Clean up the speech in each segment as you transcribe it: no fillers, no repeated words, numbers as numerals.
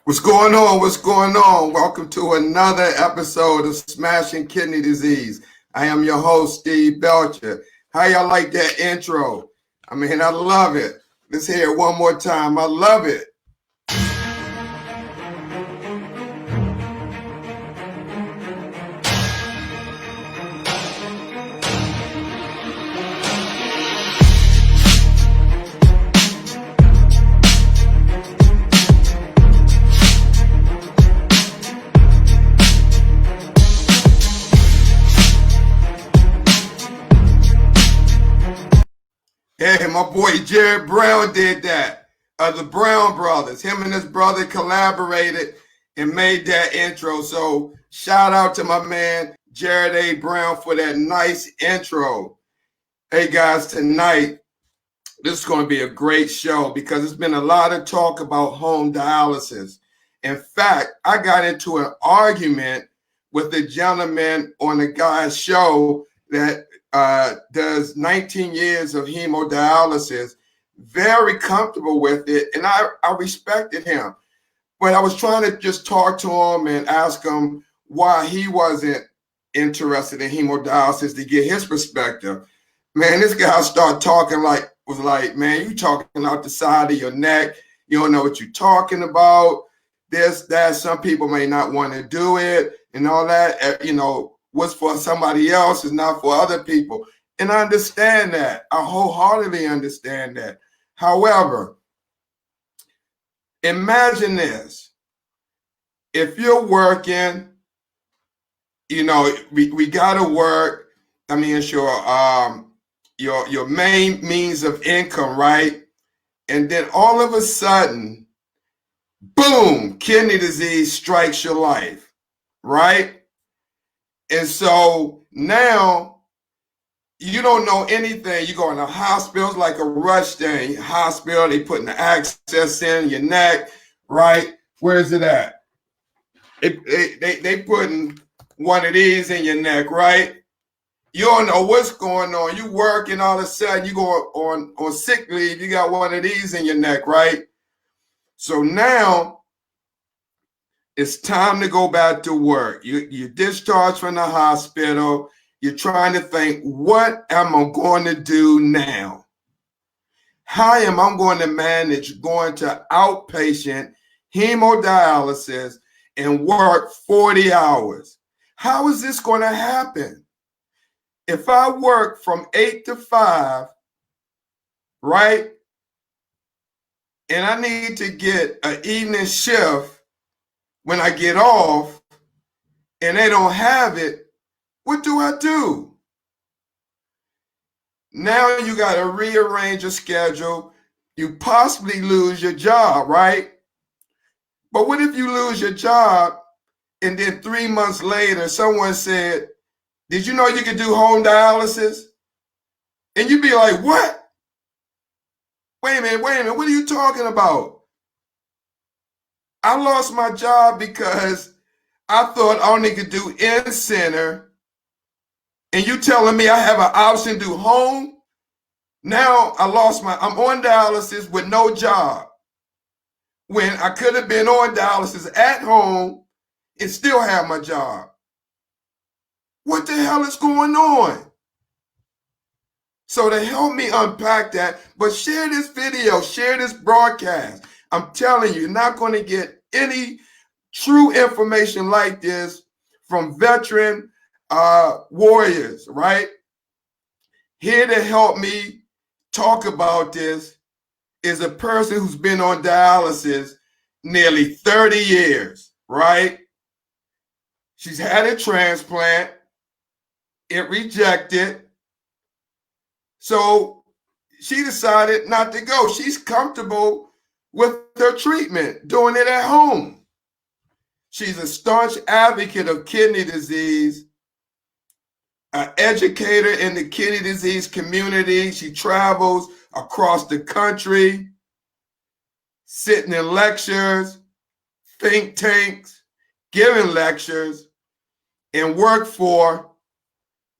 What's going on? What's going on? Welcome to another episode of Smashing Kidney Disease. I am your host, Steve Belcher. How y'all like that intro? I mean, I love it. Let's hear it one more time. I love it. Hey, my boy Jared Brown did that. The Brown brothers, him and his brother collaborated and made that intro. So shout out to my man Jared A. Brown for that nice intro. Hey guys, tonight this is going to be a great show because there's been a lot of talk about home dialysis. In fact, I got into an argument with a gentleman on a guy's show that does 19 years of hemodialysis, very comfortable with it, and I respected him. But I was trying to just talk to him and ask him why he wasn't interested in hemodialysis to get his perspective. Man, this guy started talking was like, man, you talking out the side of your neck. You don't know what you're talking about. This, that, some people may not want to do it and all that, what's for somebody else is not for other people. And I understand that. I wholeheartedly understand that. However, imagine this. If you're working, we got to work. I mean, it's your main means of income, right? And then all of a sudden, boom, kidney disease strikes your life, right? And so now you don't know anything. You go in a hospital, it's like a rush thing. Hospital, they putting the access in your neck, right? Where is it at? They putting one of these in your neck, right? You don't know what's going on. You work and all of a sudden you go on sick leave, you got one of these in your neck, right? So now it's time to go back to work. You're discharged from the hospital. You're trying to think, what am I going to do now? How am I going to manage going to outpatient hemodialysis and work 40 hours? How is this going to happen? If I work from 8 to 5, right, and I need to get an evening shift when I get off and they don't have it, what do I do? Now you got to rearrange your schedule. You possibly lose your job, right? But what if you lose your job and then 3 months later, someone said, did you know you could do home dialysis? And you'd be like, what? Wait a minute, what are you talking about? I lost my job because I thought I only could do in-center, and you telling me I have an option to do home? Now I'm on dialysis with no job when I could have been on dialysis at home and still have my job. What the hell is going on? So to help me unpack that, but share this video, share this broadcast. I'm telling you, you're not going to get any true information like this from veteran warriors, right? Here to help me talk about this is a person who's been on dialysis nearly 30 years, right? She's had a transplant. It rejected. So she decided not to go. She's comfortable with her treatment, doing it at home. She's a staunch advocate of kidney disease, an educator in the kidney disease community. She travels across the country, sitting in lectures, think tanks, giving lectures, and work for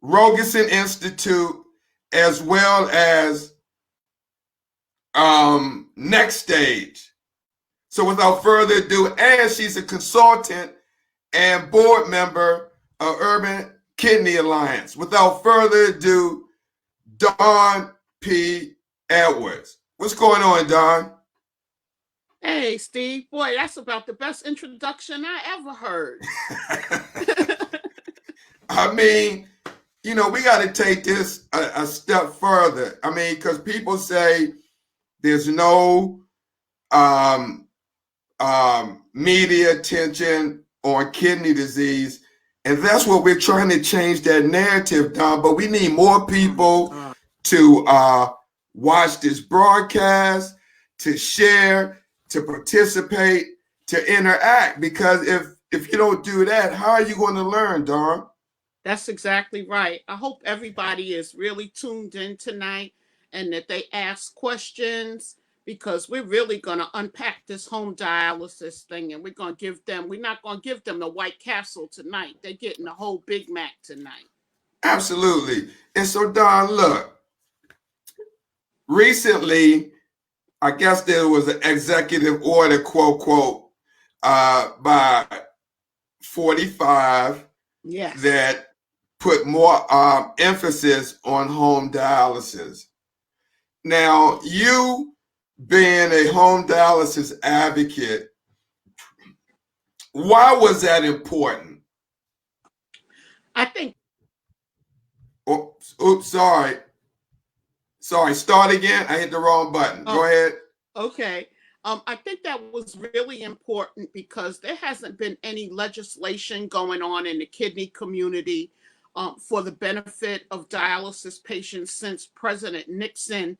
Rogerson Institute as well as Next Stage. So without further ado, and she's a consultant and board member of Urban Kidney Alliance. Without further ado, Dawn P. Edwards. What's going on, Dawn? Hey, Steve. Boy, that's about the best introduction I ever heard. I mean, we got to take this a step further. I mean, because people say there's no um, media attention on kidney disease. And that's what we're trying to change that narrative, Don. But we need more people to watch this broadcast, to share, to participate, to interact. Because if you don't do that, how are you going to learn, Don? That's exactly right. I hope everybody is really tuned in tonight and that they ask questions because we're really going to unpack this home dialysis thing and we're not going to give them the White Castle tonight. They're getting the whole Big Mac tonight. Absolutely. And so, Don, look, recently, I guess there was an executive order, quote, quote, by 45 Yes. that put more emphasis on home dialysis. Now, you being a home dialysis advocate, why was that important? I think. Oops, sorry. Sorry, start again. I hit the wrong button. Go ahead. Okay. I think that was really important because there hasn't been any legislation going on in the kidney community for the benefit of dialysis patients since President Nixon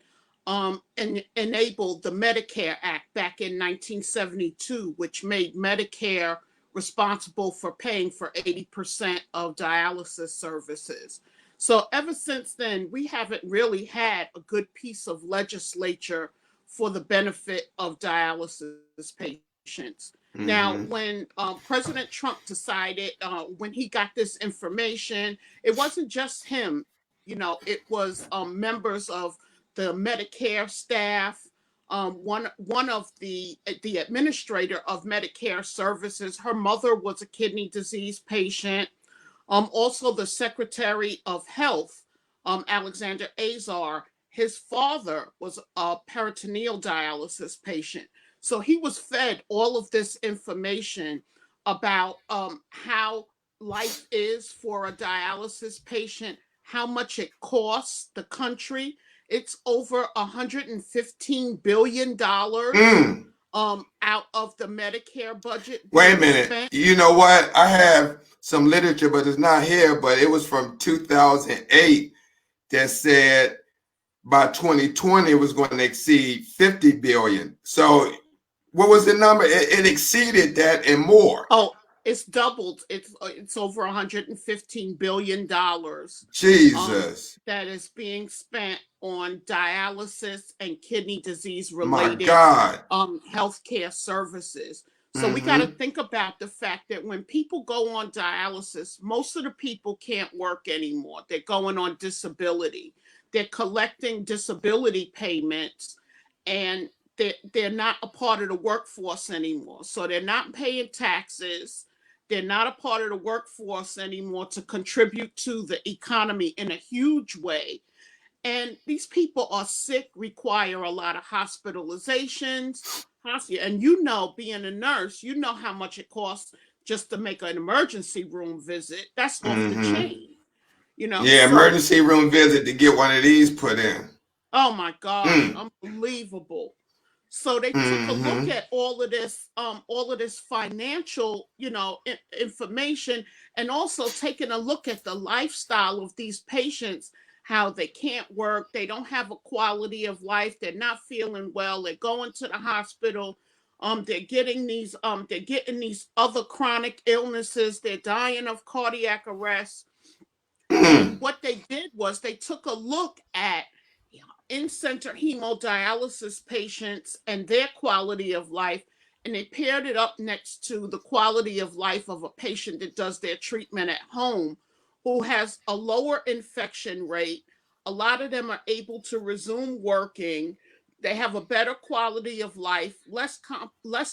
enabled the Medicare Act back in 1972, which made Medicare responsible for paying for 80% of dialysis services. So ever since then, we haven't really had a good piece of legislature for the benefit of dialysis patients. Mm-hmm. Now, when President Trump decided, when he got this information, it wasn't just him. It was members of the Medicare staff. One of the administrator of Medicare services, her mother was a kidney disease patient. Also, the Secretary of Health, Alexander Azar, his father was a peritoneal dialysis patient. So he was fed all of this information about how life is for a dialysis patient, how much it costs the country. It's over $115 billion out of the Medicare budget. Wait a minute. Spent. You know what? I have some literature, but it's not here, but it was from 2008 that said by 2020 it was going to exceed 50 billion. So what was the number? It exceeded that and more. Oh, it's doubled. It's over $115 billion. Jesus. That is being spent on dialysis and kidney disease related healthcare services. So we got to think about the fact that when people go on dialysis, most of the people can't work anymore. They're going on disability. They're collecting disability payments and they're not a part of the workforce anymore. So they're not paying taxes. They're not a part of the workforce anymore to contribute to the economy in a huge way. And these people are sick, require a lot of hospitalizations. And being a nurse, you know how much it costs just to make an emergency room visit. That's off the chain. Yeah, emergency room visit to get one of these put in. Oh my God, unbelievable. So they took a look at all of this financial, information, and also taking a look at the lifestyle of these patients, how they can't work, they don't have a quality of life, they're not feeling well, they're going to the hospital, they're getting these other chronic illnesses, they're dying of cardiac arrest. And what they did was they took a look at in-center hemodialysis patients and their quality of life, and they paired it up next to the quality of life of a patient that does their treatment at home, who has a lower infection rate. A lot of them are able to resume working. They have a better quality of life, less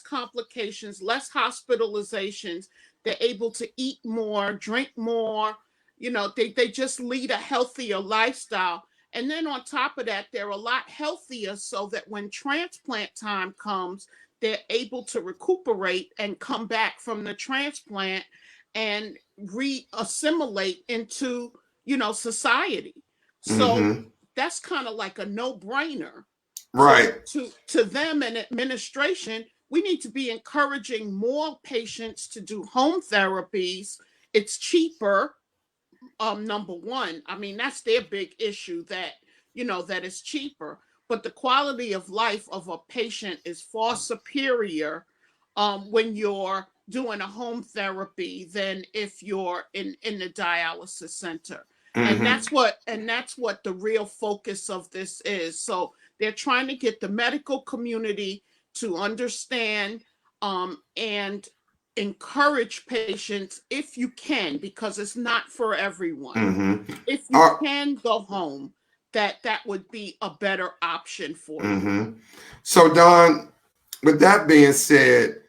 complications, less hospitalizations. They're able to eat more, drink more. They just lead a healthier lifestyle. And then on top of that, they're a lot healthier so that when transplant time comes, they're able to recuperate and come back from the transplant and re-assimilate into, society. So Mm-hmm. that's kind of like a no-brainer. So Right. to them and administration, we need to be encouraging more patients to do home therapies. It's cheaper. Number one, I mean, that's their big issue, that it's cheaper, but the quality of life of a patient is far superior when you're doing a home therapy than if you're in the dialysis center. And Mm-hmm. that's what the real focus of this is. So they're trying to get the medical community to understand and encourage patients, if you can, because it's not for everyone. Mm-hmm. If you Uh, can go home, that would be a better option for you. mm-hmm. So, Don, with that being said,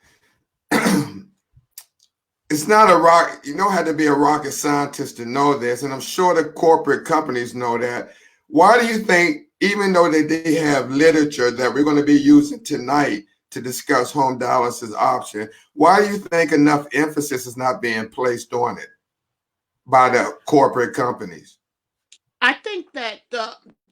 it's not a rock. You don't have to be a rocket scientist to know this, and I'm sure the corporate companies know that. Why do you think, even though they have literature that we're going to be using tonight to discuss home dialysis option, why do you think enough emphasis is not being placed on it by the corporate companies? I think that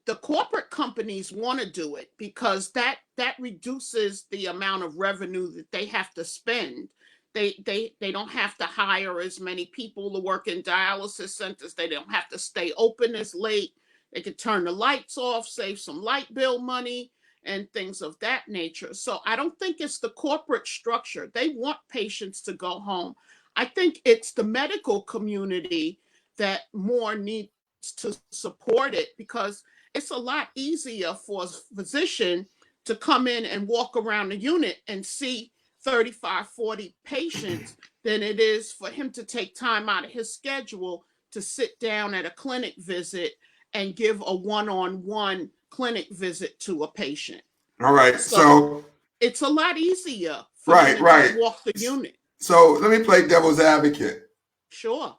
the corporate companies want to do it because that reduces the amount of revenue that they have to spend. They don't have to hire as many people to work in dialysis centers. They don't have to stay open as late. They can turn the lights off, save some light bill money and things of that nature. So I don't think it's the corporate structure. They want patients to go home. I think it's the medical community that more needs to support it, because it's a lot easier for a physician to come in and walk around the unit and see 35, 40 patients than it is for him to take time out of his schedule to sit down at a clinic visit and give a one-on-one clinic visit to a patient. All right. So So, it's a lot easier for them right, to just right. walk the unit. So let me play devil's advocate. Sure.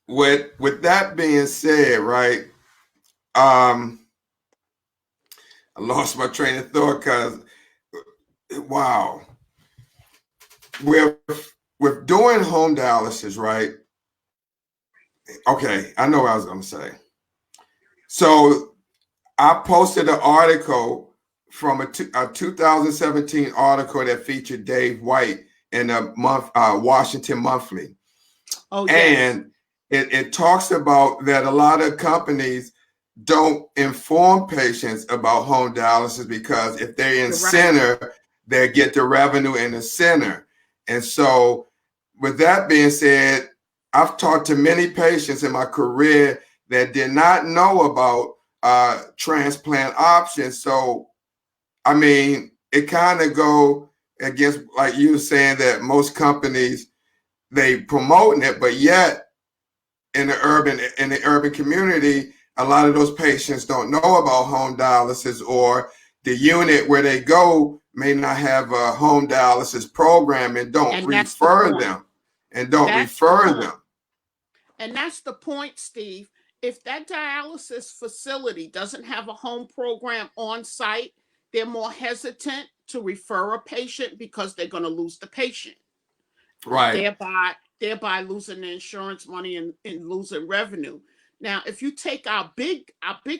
With that being said, right? Um, I lost my train of thought because wow, with with doing home dialysis, right? Okay, I know what I was going to say. So I posted an article from a 2017 article that featured Dave White in a Washington Monthly, Oh, yes. and it talks about that a lot of companies don't inform patients about home dialysis because if they're in You're right. center, they get the revenue in the center. And so, with that being said, I've talked to many patients in my career that did not know about transplant options. So, I mean, it kind of go against, like you were saying, that most companies they promoting it, but yet in the urban community, a lot of those patients don't know about home dialysis, or the unit where they go may not have a home dialysis program and don't And that's the refer point. them and don't That's the refer point. them. And that's the point, Steve. If that dialysis facility doesn't have a home program on site, they're more hesitant to refer a patient because they're going to lose the patient, Right. thereby losing the insurance money and losing revenue. Now, if you take our big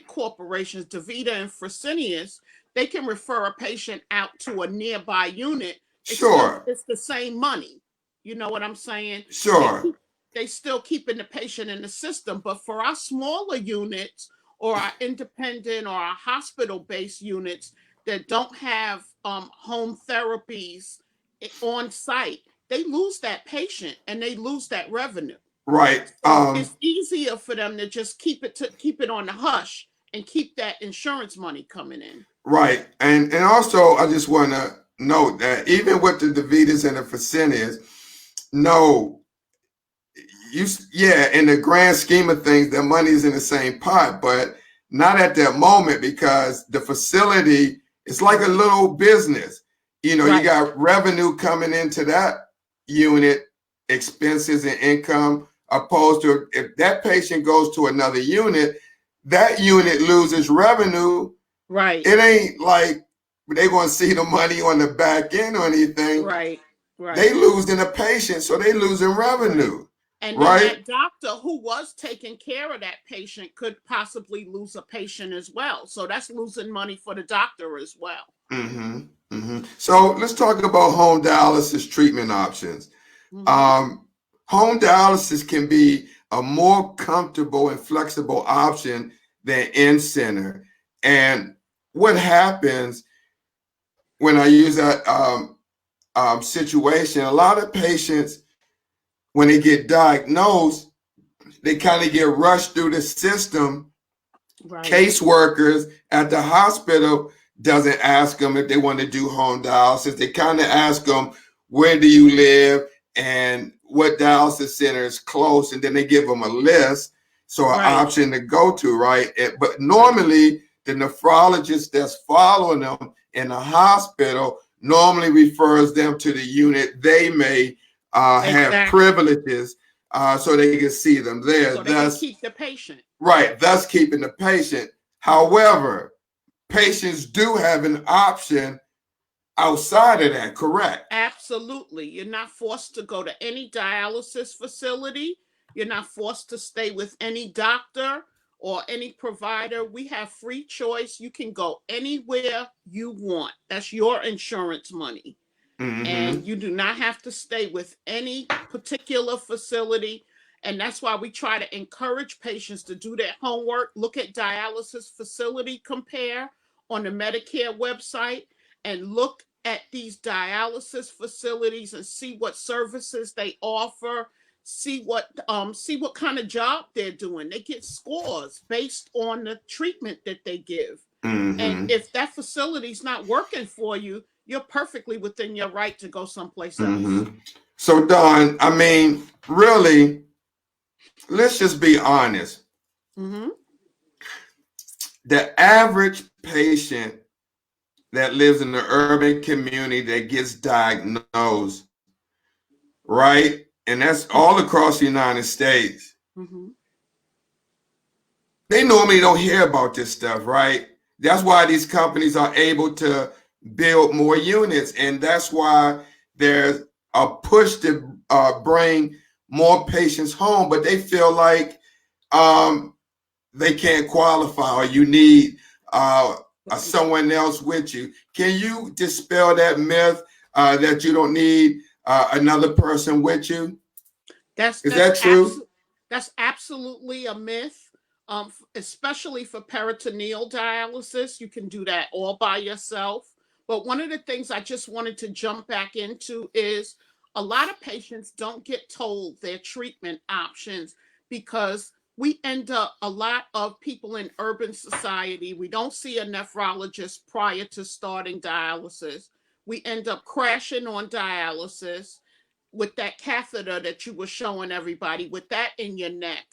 corporations, DaVita and Fresenius, they can refer a patient out to a nearby unit. Sure. It's the same money. You know what I'm saying? They Sure. keep they still keeping the patient in the system. But for our smaller units or our independent or our hospital-based units that don't have home therapies on site, they lose that patient and they lose that revenue. Right. So it's easier for them to just keep it on the hush and keep that insurance money coming in. Right. And also I just want to note that even with the DaVitas and the Fresenius, no, yeah, in the grand scheme of things, the money is in the same pot, but Not at that moment, because the facility is like a little business. You know, you got revenue coming into that unit, expenses and income, opposed to if that patient goes to another unit, that unit loses revenue. Right. It ain't like they're going to see the money on the back end or anything. Right. They losing a patient, so they losing revenue. And then that doctor who was taking care of that patient could possibly lose a patient as well. So that's losing money for the doctor as well. So let's talk about home dialysis treatment options. Home dialysis can be a more comfortable and flexible option than in-center. And what happens when I use that situation, a lot of patients, when they get diagnosed, they kind of get rushed through the system. Caseworkers at the hospital doesn't ask them if they want to do home dialysis. They kind of ask them, where do you live and what dialysis center is close? And then they give them a list, so an option to go to, right? But normally, the nephrologist that's following them in the hospital normally refers them to the unit they may have privileges, so they can see them there. So they can keep the patient. Right, thus keeping the patient. However, patients do have an option outside of that, correct? Absolutely. You're not forced to go to any dialysis facility. You're not forced to stay with any doctor or any provider. We have free choice. You can go anywhere you want. That's your insurance money. And you do not have to stay with any particular facility. And that's why we try to encourage patients to do their homework, look at dialysis facility compare on the Medicare website, and look at these dialysis facilities and see what services they offer, see what kind of job they're doing. They get scores based on the treatment that they give. And if that facility's not working for you, you're perfectly within your right to go someplace else. So, Dawn, I mean, really, let's just be honest. The average patient that lives in the urban community that gets diagnosed, right? And that's all across the United States. They normally don't hear about this stuff, right? That's why these companies are able to build more units. And that's why there's a push to bring more patients home, but they feel like they can't qualify, or you need someone else with you. Can you dispel that myth that you don't need another person with you? Is that true? That's absolutely a myth. Especially for peritoneal dialysis, you can do that all by yourself. But one of the things I just wanted to jump back into is a lot of patients don't get told their treatment options, because we end up, a lot of people in urban society, we don't see a nephrologist prior to starting dialysis. We end up crashing on dialysis with that catheter that you were showing everybody, with that in your neck.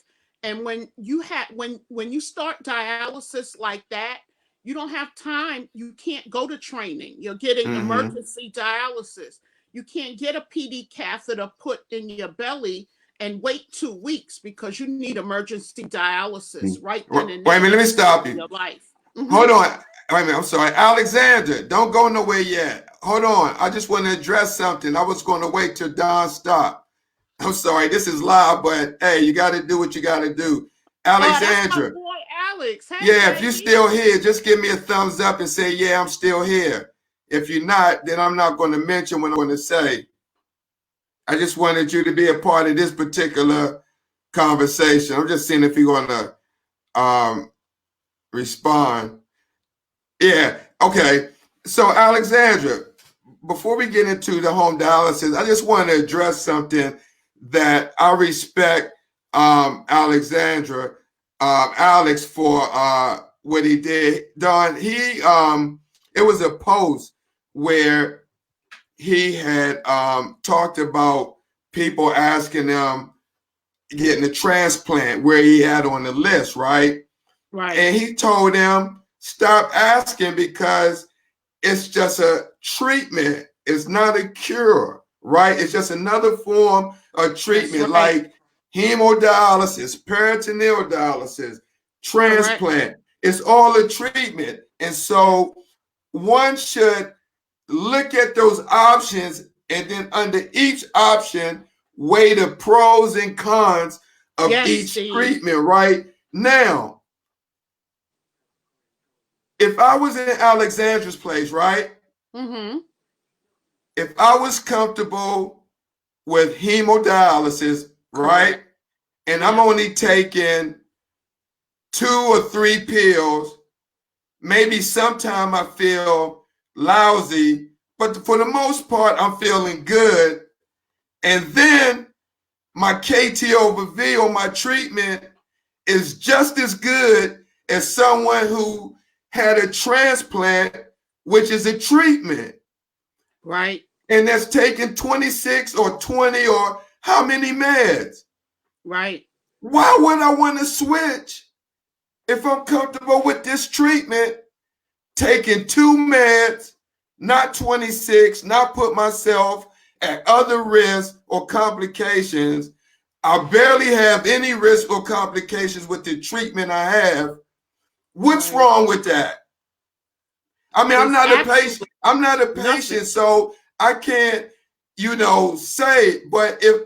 And when you start dialysis like that, you don't have time. You can't go to training. You're getting emergency dialysis. You can't get a PD catheter put in your belly and wait 2 weeks, because you need emergency dialysis right then and there. Wait a minute, let me stop you. Your life. Hold on. Wait a minute, I'm sorry. Alexandra, don't go nowhere yet. Hold on. I just want to address something. I was going to wait till Don stopped. I'm sorry, this is live, but hey, you got to do what you got to do. Alexandra. That's my boy Alex. Hey, yeah, baby. If you're still here, just give me a thumbs up and say, yeah, I'm still here. If you're not, then I'm not going to mention what I'm going to say. I just wanted you to be a part of this particular conversation. I'm just seeing if you're going to respond. Yeah, okay. So, Alexandra, before we get into the home dialysis, I just want to address something that I respect Alex for what he did. Don, it was a post where he had talked about people asking him getting a transplant, where he had on the list, right? Right. And he told them, stop asking because it's just a treatment. It's not a cure, right? It's just another form of That's treatment right. like hemodialysis, peritoneal dialysis, Correct. transplant. It's all a treatment. And so one should look at those options and then under each option, weigh the pros and cons of Yes, each Steve. treatment, right? Now, if I was in Alexandra's place, right? Mm-hmm. If I was comfortable with hemodialysis, right? Correct. And I'm Yeah. only taking 2 or 3 pills, maybe sometime I feel lousy, but for the most part, I'm feeling good. And then my KT over V on my treatment is just as good as someone who had a transplant, which is a treatment. Right. And that's taking 26 or 20 or how many meds? Right. Why would I want to switch if I'm comfortable with this treatment, taking 2 meds, not 26, not put myself at other risks or complications? I barely have any risk or complications with the treatment I have. What's Right. wrong with that? I mean, I'm It's not a patient. absolutely I'm not a nothing. patient, so I can't, say. But if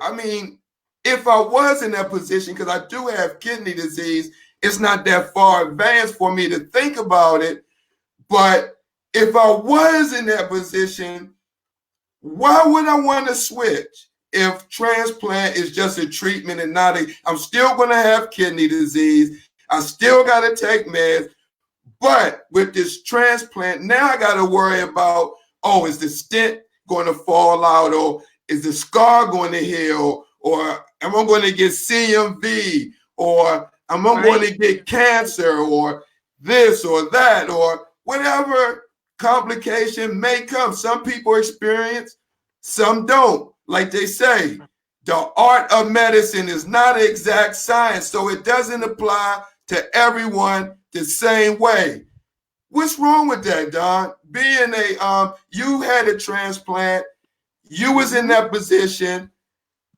I was in that position, because I do have kidney disease, it's not that far advanced for me to think about it. But if I was in that position, why would I want to switch if transplant is just a treatment and not a? I'm still going to have kidney disease. I still got to take meds. But with this transplant, now I got to worry about, oh, is the stent going to fall out, or is the scar going to heal, or am I going to get CMV, or am I going Right. to get cancer, or this or that, or whatever complication may come. Some people experience, some don't. Like they say, the art of medicine is not an exact science, so it doesn't apply to everyone the same way. What's wrong with that, Don? Being you had a transplant, you was in Mm-hmm. that position.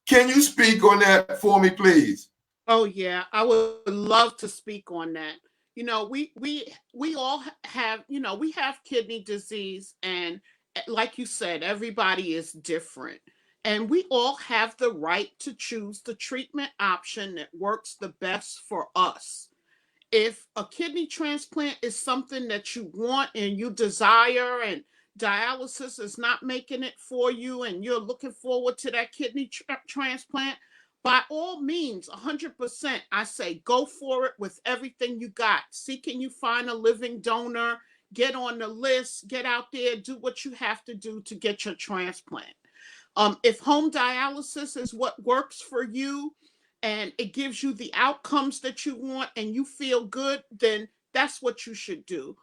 Can you speak on that for me, please? Oh yeah, I would love to speak on that. We all have, we have kidney disease, and like you said, everybody is different. And we all have the right to choose the treatment option that works the best for us. If a kidney transplant is something that you want and you desire, and dialysis is not making it for you, and you're looking forward to that kidney transplant, by all means, 100%, I say go for it with everything you got. See, can you find a living donor? Get on the list, get out there, do what you have to do to get your transplant. If home dialysis is what works for you and it gives you the outcomes that you want and you feel good, then that's what you should do.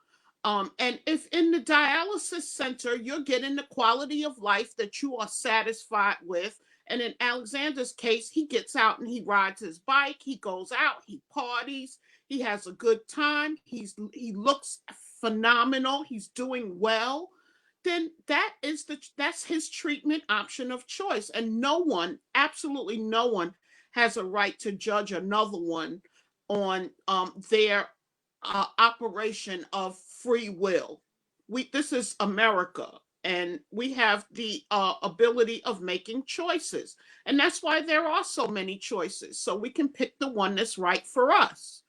And if in the dialysis center you're getting the quality of life that you are satisfied with, and in Alexander's case, he gets out and he rides his bike, he goes out, he parties, he has a good time, he looks phenomenal, he's doing well, then that's his treatment option of choice. And no one, absolutely no one, has a right to judge another one on their operation of free will. This is America, and we have the ability of making choices, and that's why there are so many choices, so we can pick the one that's right for us.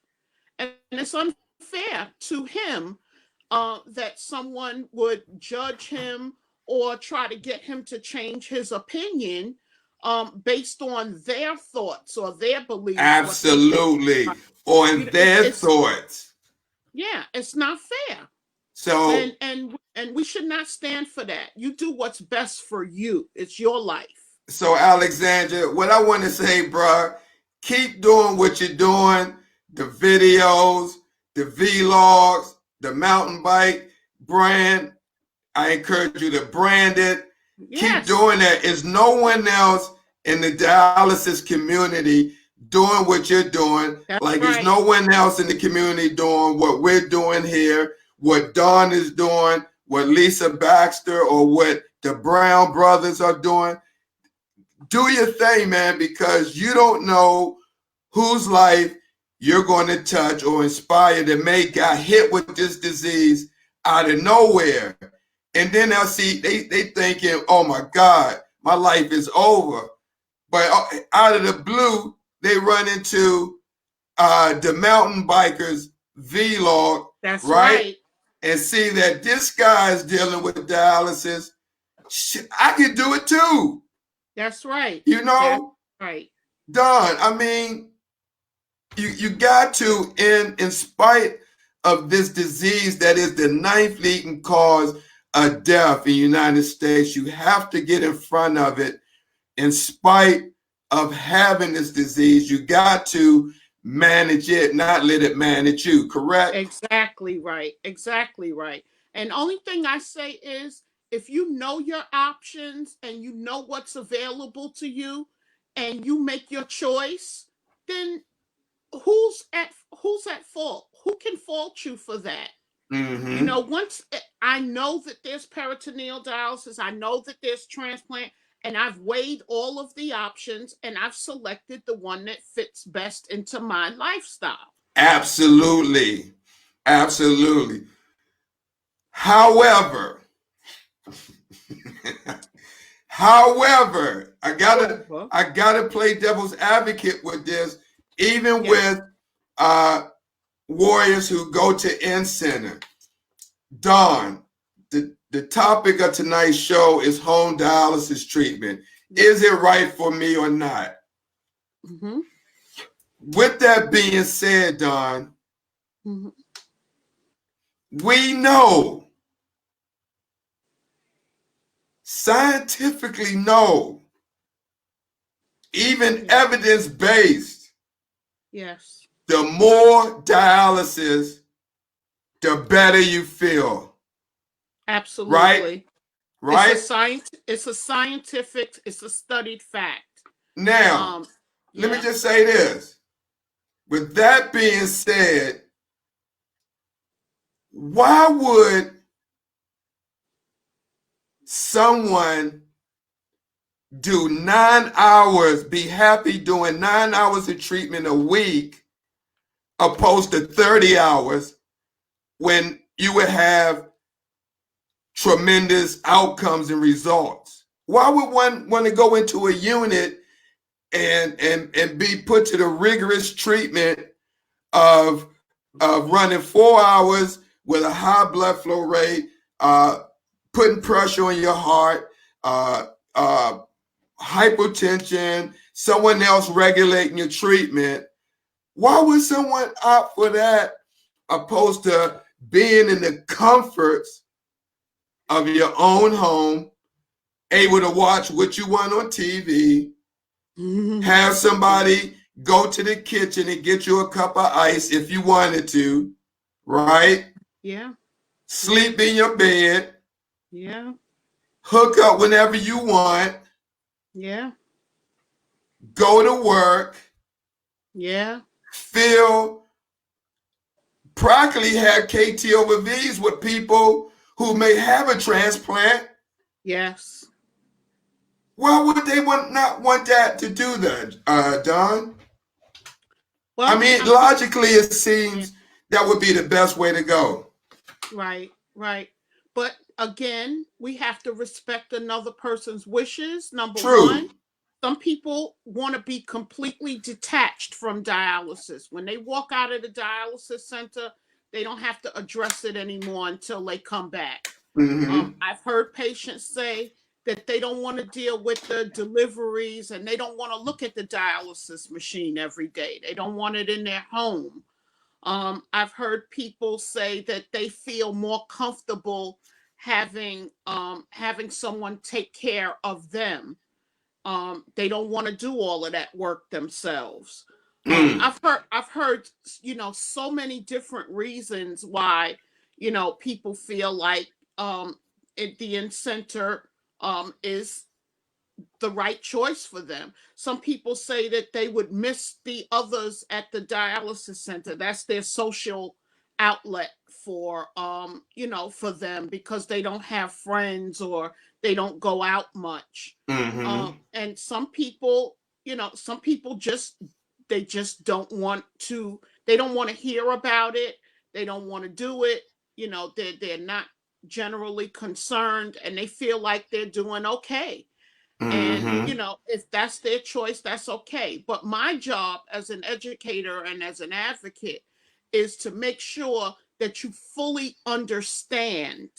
And it's unfair to him that someone would judge him or try to get him to change his opinion based on their thoughts or their beliefs, what they think. Absolutely. On their It's thoughts. yeah, it's not fair, So and we should not stand for that. You do what's best for you. It's your life. So, Alexandra, what I want to say, bro, keep doing what you're doing. The videos, the vlogs, the mountain bike brand. I encourage you to brand it. Keep Yes. doing that. There's no one else in the dialysis community doing what you're doing. That's Like there's right. no one else in the community doing what we're doing here, what Dawn is doing, what Lisa Baxter or what the Brown brothers are doing. Do your thing, man, because you don't know whose life you're going to touch or inspire that may got hit with this disease out of nowhere. And then they'll see, they thinking, oh my God, my life is over. But out of the blue, they run into the mountain bikers vlog, That's right? right. And see that this guy is dealing with dialysis. Shit, I can do it too. That's right. You That's know, right. Don, I mean, you got to, in spite of this disease that is the ninth leading cause of death in the United States, you have to get in front of it. In spite of having this disease, you got to manage it, not let it manage you, correct? Exactly right. Exactly right. And only thing I say is if you know your options and you know what's available to you and you make your choice, then who's at fault? Who can fault you for that? You Mm-hmm. know, once I know that there's peritoneal dialysis, I know that there's transplant, and I've weighed all of the options and I've selected the one that fits best into my lifestyle. Absolutely. Absolutely. However, however, However, I gotta play devil's advocate with this, even yes, with uh warriors who go to N Center. Dawn, the topic of tonight's show is home dialysis treatment. Is yes. it right for me or not? Mm-hmm. With that being said, Dawn, Mm-hmm. we know, scientifically know, even Yes, evidence-based, yes, the more dialysis, the better you feel. Right? absolutely. Right? It's a scientific, it's a studied fact. Now, Um, let me yeah. just say this. With that being said, why would someone do 9 hours, be happy doing 9 hours of treatment a week opposed to 30 hours when you would have tremendous outcomes and results? Why would one want to go into a unit and be put to the rigorous treatment of running 4 hours with a high blood flow rate, putting pressure on your heart, uh, uh, hypertension, someone else regulating your treatment? Why would someone opt for that opposed to being in the comforts of your own home, able to watch what you want on TV, have somebody go to the kitchen and get you a cup of ice if you wanted to, right? Yeah, yeah, Sleep in your bed, yeah, hook up whenever you want, yeah, go to work, yeah, feel practically have KT over V's with people who may have a transplant. yes. Why would they not want that to do that, Don? I Well, mean, I mean, logically, it yeah, seems that would be the best way to go. right, right. But again, we have to respect another person's wishes. Number one, True. some people want to be completely detached from dialysis. When they walk out of the dialysis center, they don't have to address it anymore until they come back. Mm-hmm. I've heard patients say that they don't want to deal with the deliveries and they don't want to look at the dialysis machine every day. They don't want it in their home. I've heard people say that they feel more comfortable having someone take care of them. They don't want to do all of that work themselves. Mm. I've heard so many different reasons why people feel like the in center is the right choice for them. Some people say that they would miss the others at the dialysis center. That's their social outlet for for them, because they don't have friends or they don't go out much. Mm-hmm. And some people, some people just don't want to, they don't want to hear about it. They don't want to do it. They're not generally concerned, and they feel like they're doing okay. And, Mm-hmm. if that's their choice, that's okay. But my job as an educator and as an advocate is to make sure that you fully understand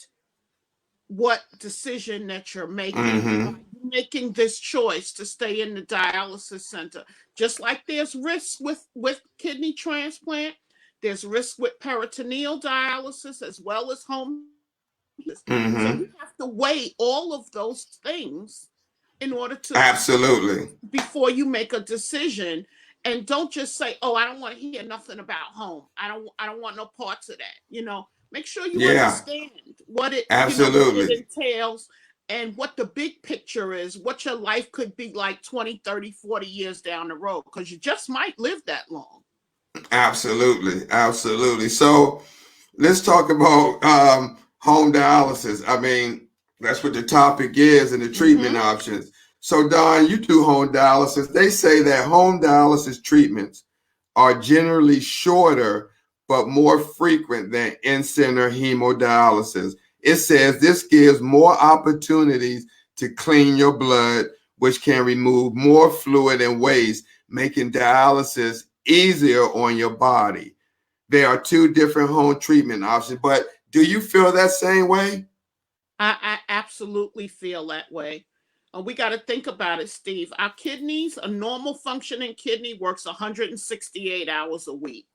what decision that you're making. Why Mm-hmm. you're making this choice to stay in the dialysis center. Just like there's risks with kidney transplant, there's risk with peritoneal dialysis as well as home. So Mm-hmm. you have to weigh all of those things in order to, Absolutely. before you make a decision. And don't just say, oh, I don't want to hear nothing about home. I don't want no parts of that. Make sure you Yeah. understand what it Absolutely. entails, and what the big picture is, what your life could be like 20, 30, 40 years down the road, because you just might live that long. Absolutely. Absolutely. So let's talk about home dialysis. I mean, that's what the topic is, and the treatment Mm-hmm. options. So, Don, you do home dialysis. They say that home dialysis treatments are generally shorter but more frequent than in-center hemodialysis. It says this gives more opportunities to clean your blood, which can remove more fluid and waste, making dialysis easier on your body. There are two different home treatment options, but do you feel that same way? I absolutely feel that way. We got to think about it, Steve. Our kidneys, a normal functioning kidney works 168 hours a week.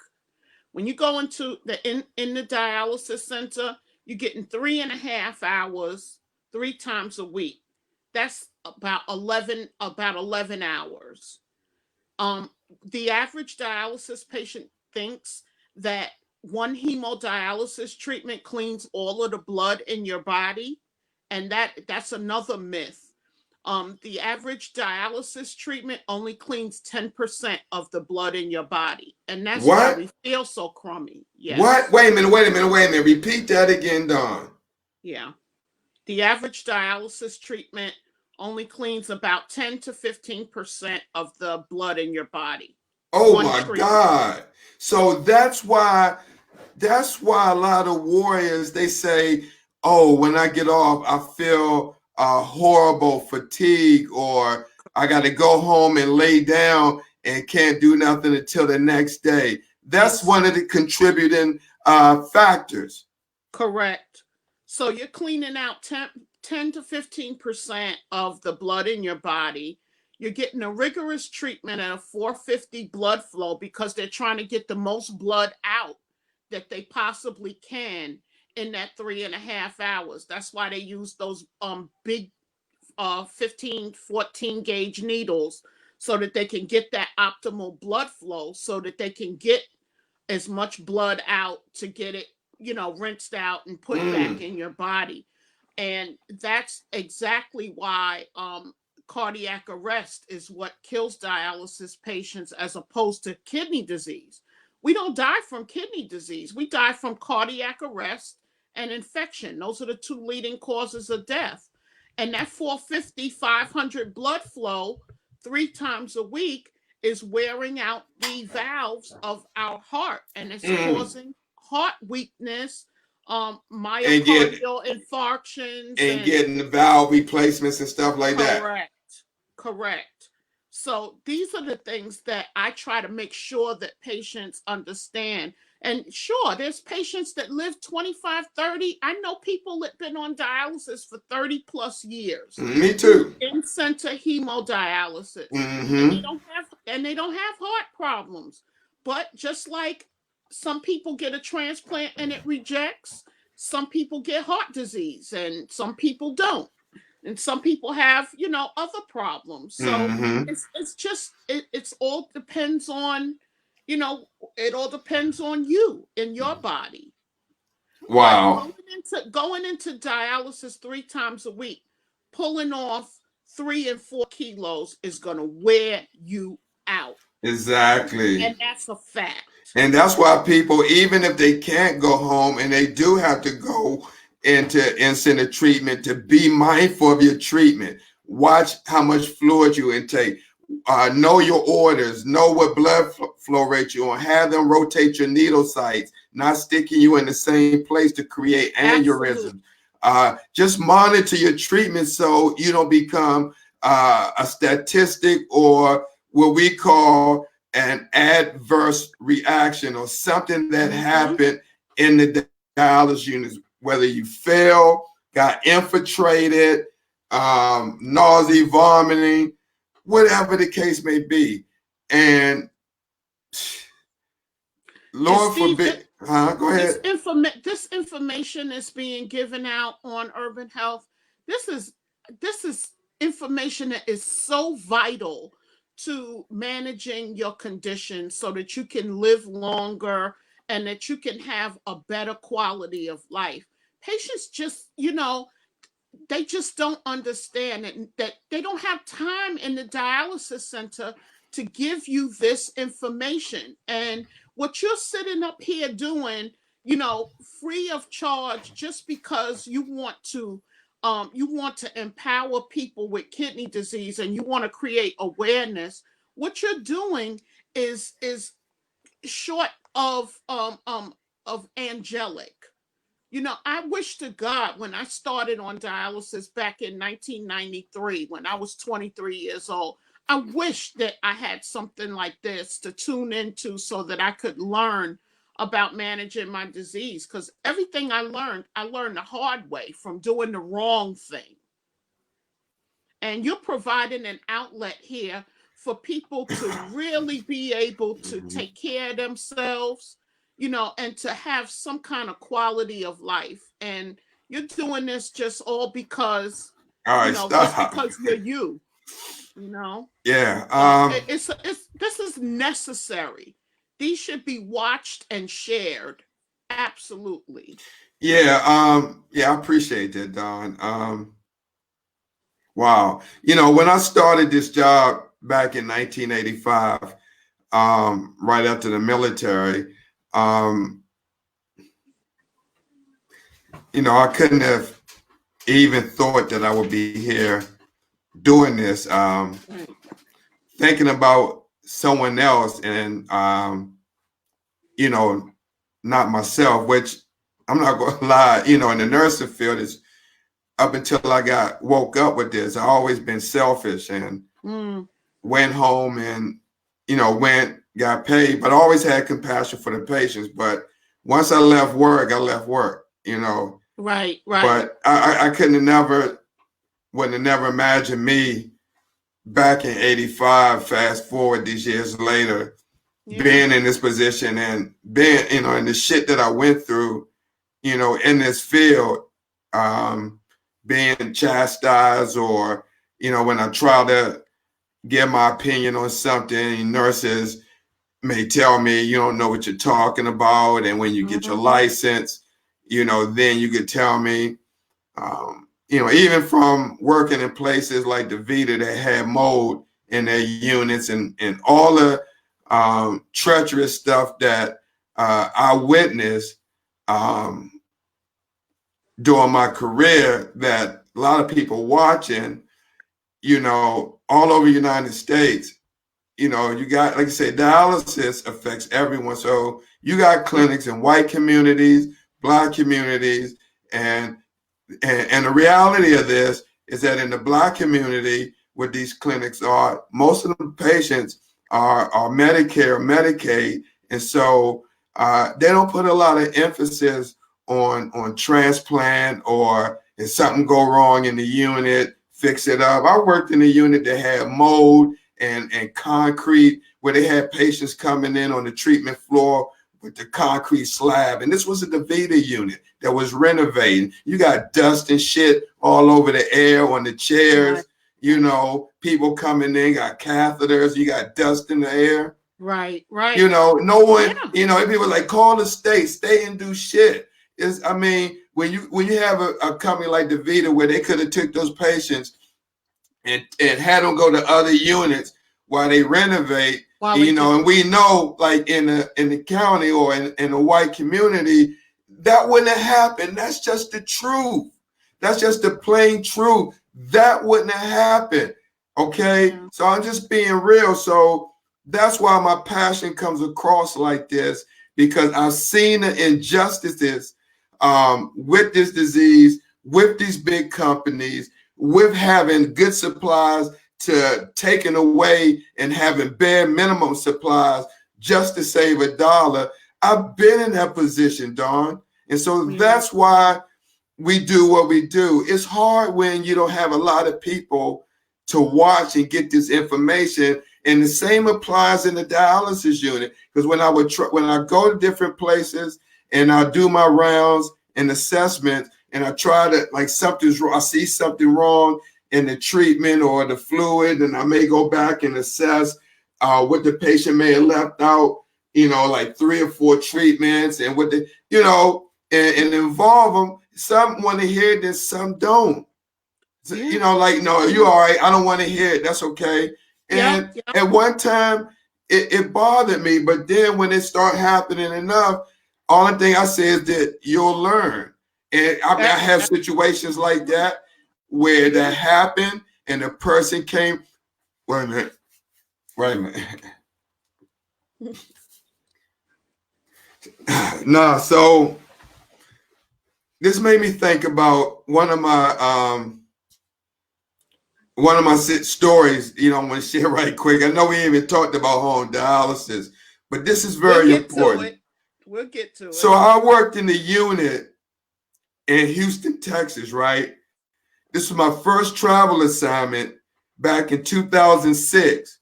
When you go into in the dialysis center, you're getting 3.5 hours 3 times a week. That's about 11 hours. Um, the average dialysis patient thinks that one hemodialysis treatment cleans all of the blood in your body, and that's another myth. The average dialysis treatment only cleans 10% of the blood in your body, and that's why What? we feel so crummy. What? Yes, Wait a minute, wait a minute, wait a minute. Repeat that again, Don. yeah. The average dialysis treatment only cleans about 10 to 15% of the blood in your body. Oh One my treatment. God. So that's why a lot of warriors they say, "Oh, when I get off, I feel horrible fatigue, or I got to go home and lay down and can't do nothing until the next day." That's Ex- one of the contributing factors. Correct. So you're cleaning out 10 to 15% of the blood in your body. You're getting a rigorous treatment at a 450 blood flow, because they're trying to get the most blood out that they possibly can in that 3.5 hours. That's why they use those big 15, 14 gauge needles, so that they can get that optimal blood flow, so that they can get as much blood out to get it, rinsed out and put back Mm. in your body. And that's exactly why cardiac arrest is what kills dialysis patients, as opposed to kidney disease. We don't die from kidney disease, we die from cardiac arrest and infection. Those are the two leading causes of death. And that 450, 500 blood flow 3 times a week is wearing out the valves of our heart, and it's Mm. causing heart weakness, And get myocardial infarctions, and and getting the valve replacements and stuff like that. correct, correct. So these are the things that I try to make sure that patients understand. And sure, there's patients that live 25, 30. I know people that been on dialysis for 30 plus years, Me too. in center hemodialysis, and they Mm-hmm. don't have heart problems. But just like some people get a transplant and it rejects, some people get heart disease and some people don't, and some people have other problems. So Mm-hmm. it's just it's all depends on, you know it all depends on you and your body. But Wow. going into dialysis 3 times a week, pulling off 3 and 4 kilos is going to wear you out. Exactly. And that's a fact. And that's why people, even if they can't go home and they do have to go into in-center treatment, to be mindful of your treatment. Watch how much fluid you intake. Know your orders. Know what blood flow rate you're on. Have them rotate your needle sites, not sticking you in the same place to create aneurysms. Just monitor your treatment so you don't become a statistic or what we call an adverse reaction or something that happened in the dialysis units, whether you fell, got infiltrated, nausea, vomiting, whatever the case may be. And Lord forbid, go ahead. This information is being given out on Urban Health. This is information that is so vital to managing your condition so that you can live longer and that you can have a better quality of life. Patients just, they just don't understand that they don't have time in the dialysis center to give you this information. And what you're sitting up here doing, free of charge, just because you want to empower people with kidney disease and you want to create awareness. What you're doing is short of angelic. I wish to God, when I started on dialysis back in 1993, when I was 23 years old, I wish that I had something like this to tune into so that I could learn about managing my disease. Because everything I learned the hard way from doing the wrong thing. And you're providing an outlet here for people to really be able to take care of themselves, and to have some kind of quality of life. And you're doing this just all because, all right, just because you're you, Yeah. This is necessary. These should be watched and shared. Absolutely. Yeah. I appreciate that, Don. Wow. When I started this job back in 1985, right after the military, I couldn't have even thought that I would be here doing this, thinking about someone else and, not myself, which I'm not going to lie, in the nursing field is up until I woke up with this. I've always been selfish and went home and, got paid, but I always had compassion for the patients. But once I left work, Right. But I would have never imagined me back in 85, fast forward these years later, being in this position and being, in the shit that I went through, in this field, being chastised or, when I try to give my opinion on something, nurses may tell me, you don't know what you're talking about. And when you get your license, then you could tell me, even from working in places like DaVita that had mold in their units and all the treacherous stuff that I witnessed during my career, that a lot of people watching, all over the United States, you got, like I said, dialysis affects everyone. So you got clinics in white communities, Black communities, and the reality of this is that in the Black community, where these clinics are, most of the patients are Medicare, Medicaid, and so they don't put a lot of emphasis on transplant, or if something go wrong in the unit, fix it up. I worked in a unit that had mold and concrete, where they had patients coming in on the treatment floor with the concrete slab. And this was a DaVita unit that was renovating. You got dust and shit all over the air on the chairs. Right. People coming in, got catheters, you got dust in the air. Right. No one, people like, call the stay and do shit. When you have a company like DaVita where they could have took those patients and had them go to other units while they renovate. While they And we know, like in the county or in the white community, that wouldn't have happened. That's just the truth. That's just the plain truth. That wouldn't have happened. Okay. Yeah. So I'm just being real. So that's why my passion comes across like this, because I've seen the injustices with this disease, with these big companies, with having good supplies to taking away and having bare minimum supplies just to save $1. I've been in that position, Dawn. And so that's why we do what we do. It's hard when you don't have a lot of people to watch and get this information. And the same applies in the dialysis unit. Because when I go to different places and I do my rounds and assessments, and I try to, like, something's wrong, I see something wrong in the treatment or the fluid, and I may go back and assess what the patient may have left out, like 3 or 4 treatments, and what and involve them. Some want to hear this, some don't. So, like, no, you all right? I don't want to hear it. That's okay. And at one time, it bothered me, but then when it started happening enough, only thing I say is that you'll learn. And I have situations like that where that happened, and the person came. Wait a minute. Nah, so this made me think about one of my stories. I'm going to share right quick. I know we even talked about home dialysis, but this is very important. We'll get to it. So I worked in the unit in Houston, Texas, right? This was my first travel assignment back in 2006.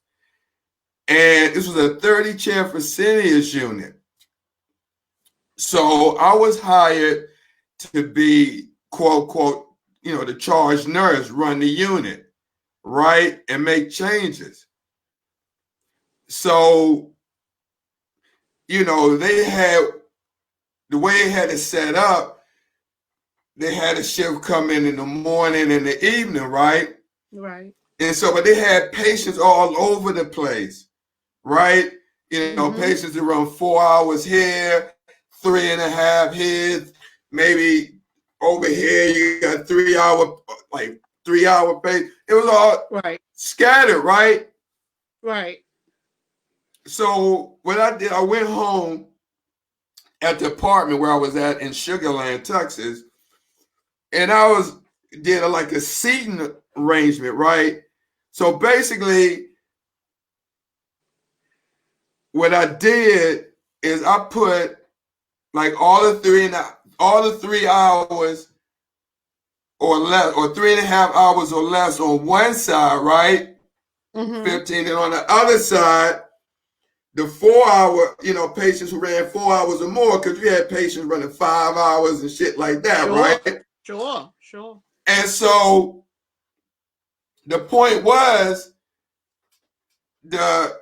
And this was a 30-chair Fresenius unit. So I was hired to be, quote, quote, the charge nurse, run the unit, right? And make changes. So, they had, the way they had it set up, they had a shift come in the morning and the evening, right? Right. And so, but they had patients all over the place, right? Patients that run 4 hours here, 3.5 here, maybe over here you got 3 hour, like 3 hour patient. It was all scattered, right? Right. So what I did, I went home at the apartment where I was at in Sugar Land, Texas, and I did a seating arrangement, right? So basically, what I did is I put like all the 3 hours or less, or 3.5 hours or less on one side, right? 15, and on the other side, the 4 hour, patients who ran 4 hours or more, because we had patients running 5 hours and shit like that, right? Sure. And so the point was, the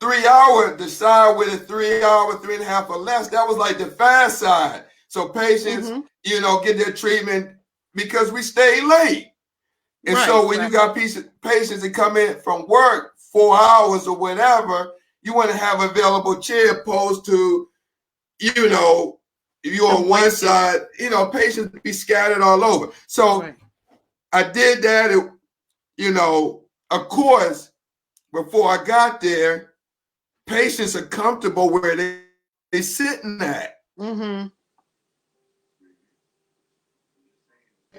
3 hour, the side with a 3 hour, 3.5 or less, that was like the fast side. So patients, get their treatment because we stay late. And so when you got patients that come in from work 4 hours or whatever, you want to have available chair opposed to, if you're on one side, patients be scattered all over. So I did that, of course, before I got there, patients are comfortable where they sitting at.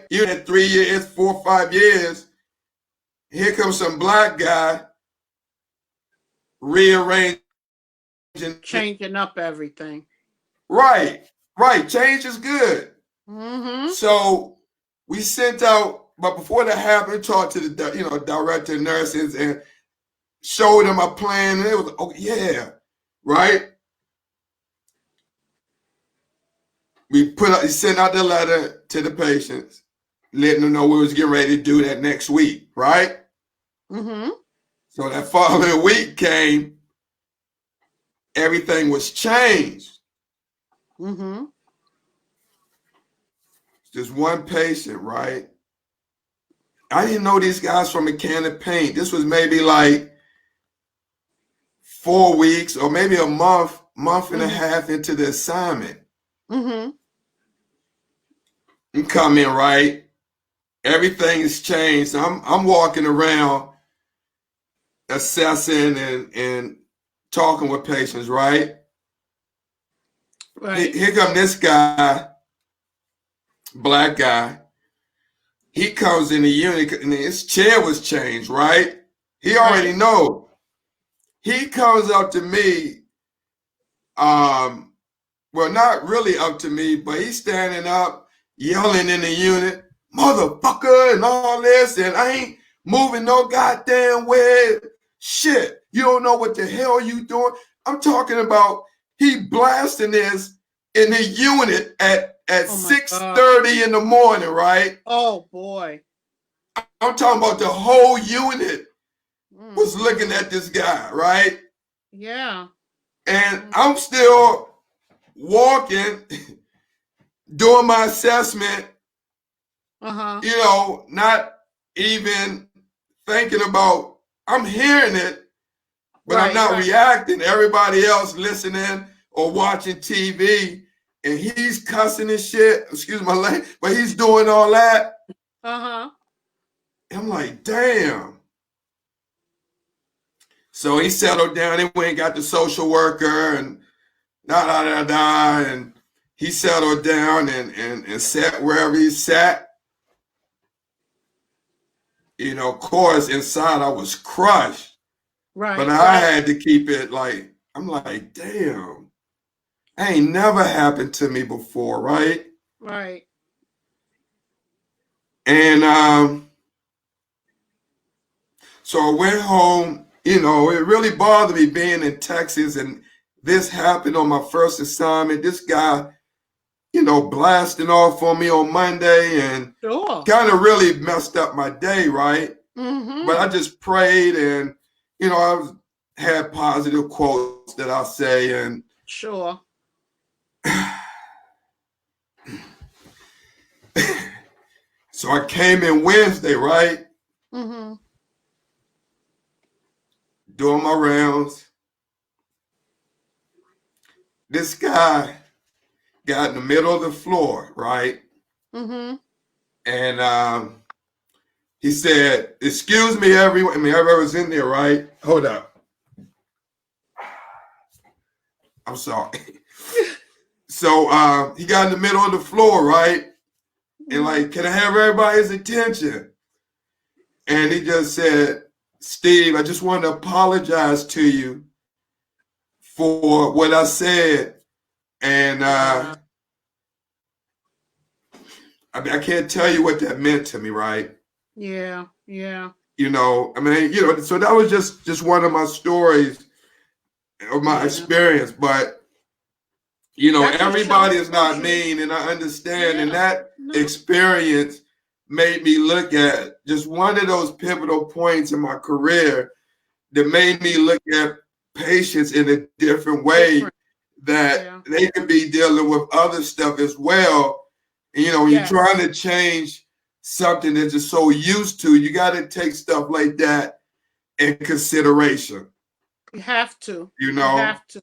You had 3 years, 4 or 5 years. Here comes some black guy rearranging, changing up everything. Right. Change is good. So we sent out, but before that happened, talked to the director of nurses and showed them a plan. And it was, oh yeah, right. We sent out the letter to the patients, letting them know we was getting ready to do that next week, right? So that following week came, everything was changed. Just one patient, right? I didn't know these guys from a can of paint. This was maybe like 4 weeks or maybe a month and a Mm-hmm. half into the assignment. Mm-hmm. You come in, right? Everything has changed. I'm walking around assessing and talking with patients, right? Right. Here come this guy, black guy. He comes in the unit and his chair was changed, right? He already Right. know. He comes up to me, well, not really up to me, but he's standing up, yelling in the unit, motherfucker, and all this, and I ain't moving no goddamn way. Shit, you don't know what the hell you doing. I'm talking about he blasting this in the unit at Oh my God. 6:30 in the morning, right? Oh boy. I'm talking about the whole unit was looking Mm-hmm. at this guy, right? Yeah. And I'm still walking, doing my assessment, Uh-huh. not even thinking about, I'm hearing it, but I'm Right, not right. reacting. Everybody else listening or watching TV, and he's cussing and shit, excuse my language, but he's doing all that. Uh-huh. I'm like, damn. So he settled down. He went and got the social worker and da da da da, and he settled down and sat wherever he sat. Of course, inside I was crushed, but Right, I right, had to keep it like, I'm like, damn, that ain't never happened to me before, right? right. And so I went home. It really bothered me being in Texas, and this happened on my first assignment. This guy, blasting off on me on Monday and Sure. kind of really messed up my day, right? But I Mm-hmm. just prayed and, had positive quotes that I say. And Sure. so I came in Wednesday, right? Mm-hmm. Doing my rounds. This guy got in the middle of the floor, right? Mm-hmm. And he said, excuse me, everyone. I mean, everybody was in there, right? Hold up. I'm sorry. So he got in the middle of the floor, right? And Mm-hmm. like, can I have everybody's attention? And he just said, Steve, I just want to apologize to you for what I said. And Wow. I can't tell you what that meant to me, right? Yeah, yeah. So that was just one of my stories of my Yeah. experience. But That just everybody is shows not you. mean, and I understand. And Yeah. that No. experience made me look at just one of those pivotal points in my career that made me look at patients in a different way, Different. that Yeah. they could be dealing with other stuff as well. And, when you're Yes. trying to change something that you're so used to, you got to take stuff like that in consideration, You have to. you You know? have to.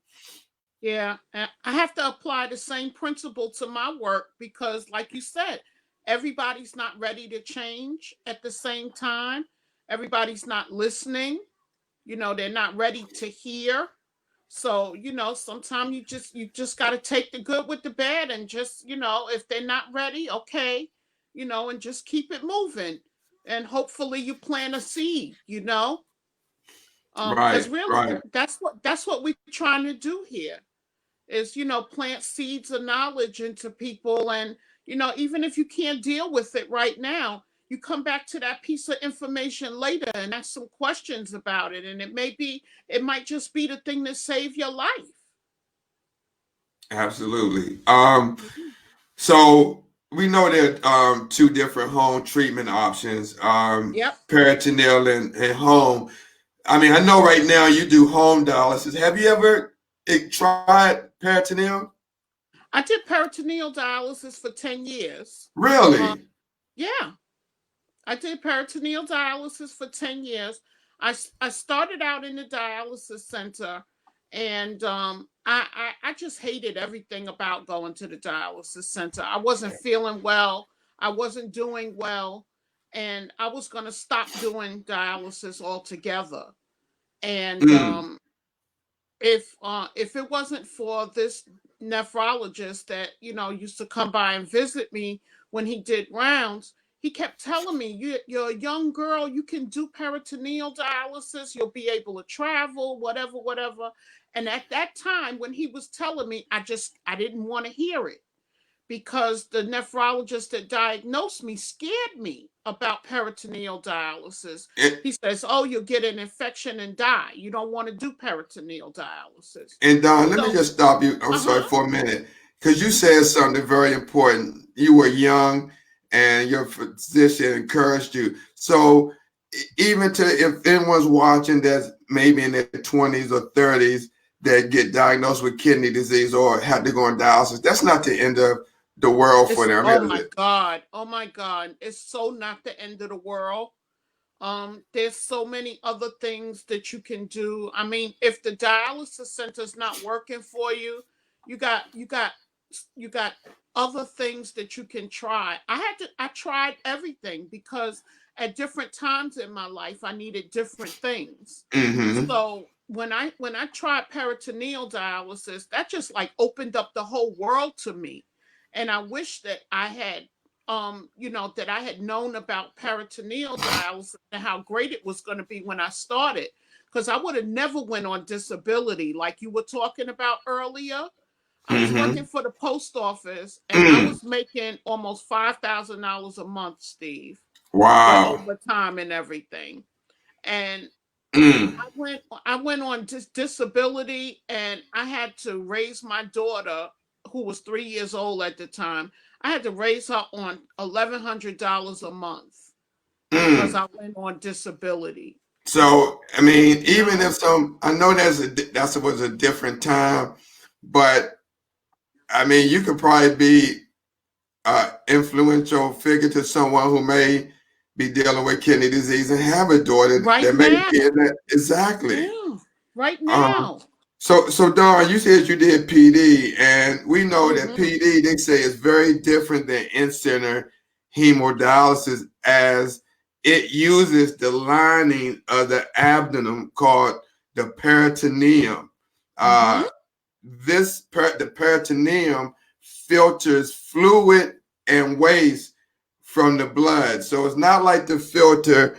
Yeah. And I have to apply the same principle to my work because, like you said, everybody's not ready to change at the same time. Everybody's not listening. They're not ready to hear. So, sometimes you just got to take the good with the bad and just, if they're not ready, okay, and just keep it moving. And hopefully you plant a seed. Because Right, really right. that's what we're trying to do here is, plant seeds of knowledge into people. And, even if you can't deal with it right now, you come back to that piece of information later and ask some questions about it. And it might just be the thing that saved your life. Absolutely. So we know there are two different home treatment options, Yep. peritoneal and home. I mean, I know right now you do home dialysis. Have you ever tried peritoneal? I did peritoneal dialysis for 10 years. Uh, Really? yeah. I did peritoneal dialysis for 10 years. I started out in the dialysis center, and I just hated everything about going to the dialysis center. I wasn't feeling well, I wasn't doing well, and I was going to stop doing dialysis altogether. And Mm. if it wasn't for this nephrologist that used to come by and visit me when he did rounds, he kept telling me, you're a young girl, you can do peritoneal dialysis, you'll be able to travel, whatever, whatever. And at that time when he was telling me, I didn't want to hear it, because the nephrologist that diagnosed me scared me about peritoneal dialysis. And, He says, "Oh, you'll get an infection and die. You don't want to do peritoneal dialysis." and Don, let me So, just stop you. I'm uh sorry huh. for a minute, because you said something very important. You were young, and your physician encouraged you. So even to if anyone's watching that's maybe in their 20s or 30s that get diagnosed with kidney disease or had to go on dialysis, that's not the end of the world for It's them, oh is my it? god, oh my god. It's so not the end of the world. There's so many other things that you can do. I mean, if the dialysis center's not working for you, you got you got you got other things that you can try. I tried everything, because at different times in my life I needed different things. Mm-hmm. So when I tried peritoneal dialysis, that just like opened up the whole world to me. And I wish that I had that I had known about peritoneal dialysis and how great it was going to be when I started, because I would have never went on disability like you were talking about earlier. I was Mm-hmm. working for the post office, and I Mm. was making almost $5,000 a month, Steve, with Wow. overtime and everything. And Mm. I went on disability, and I had to raise my daughter, who was 3 years old at the time. I had to raise her on $1,100 a month because Mm. I went on disability. So, I mean, You even know, if I know that was a different time, but I mean, you could probably be an influential figure to someone who may be dealing with kidney disease and have a daughter right that may now, be in that. Exactly. yeah, right Um, now. so Don, you said you did PD, and we know that Hmm. PD, they say, is very different than in-center hemodialysis, as it uses the lining of the abdomen called the peritoneum. Hmm. Uh, the peritoneum filters fluid and waste from the blood. So it's not like the filter,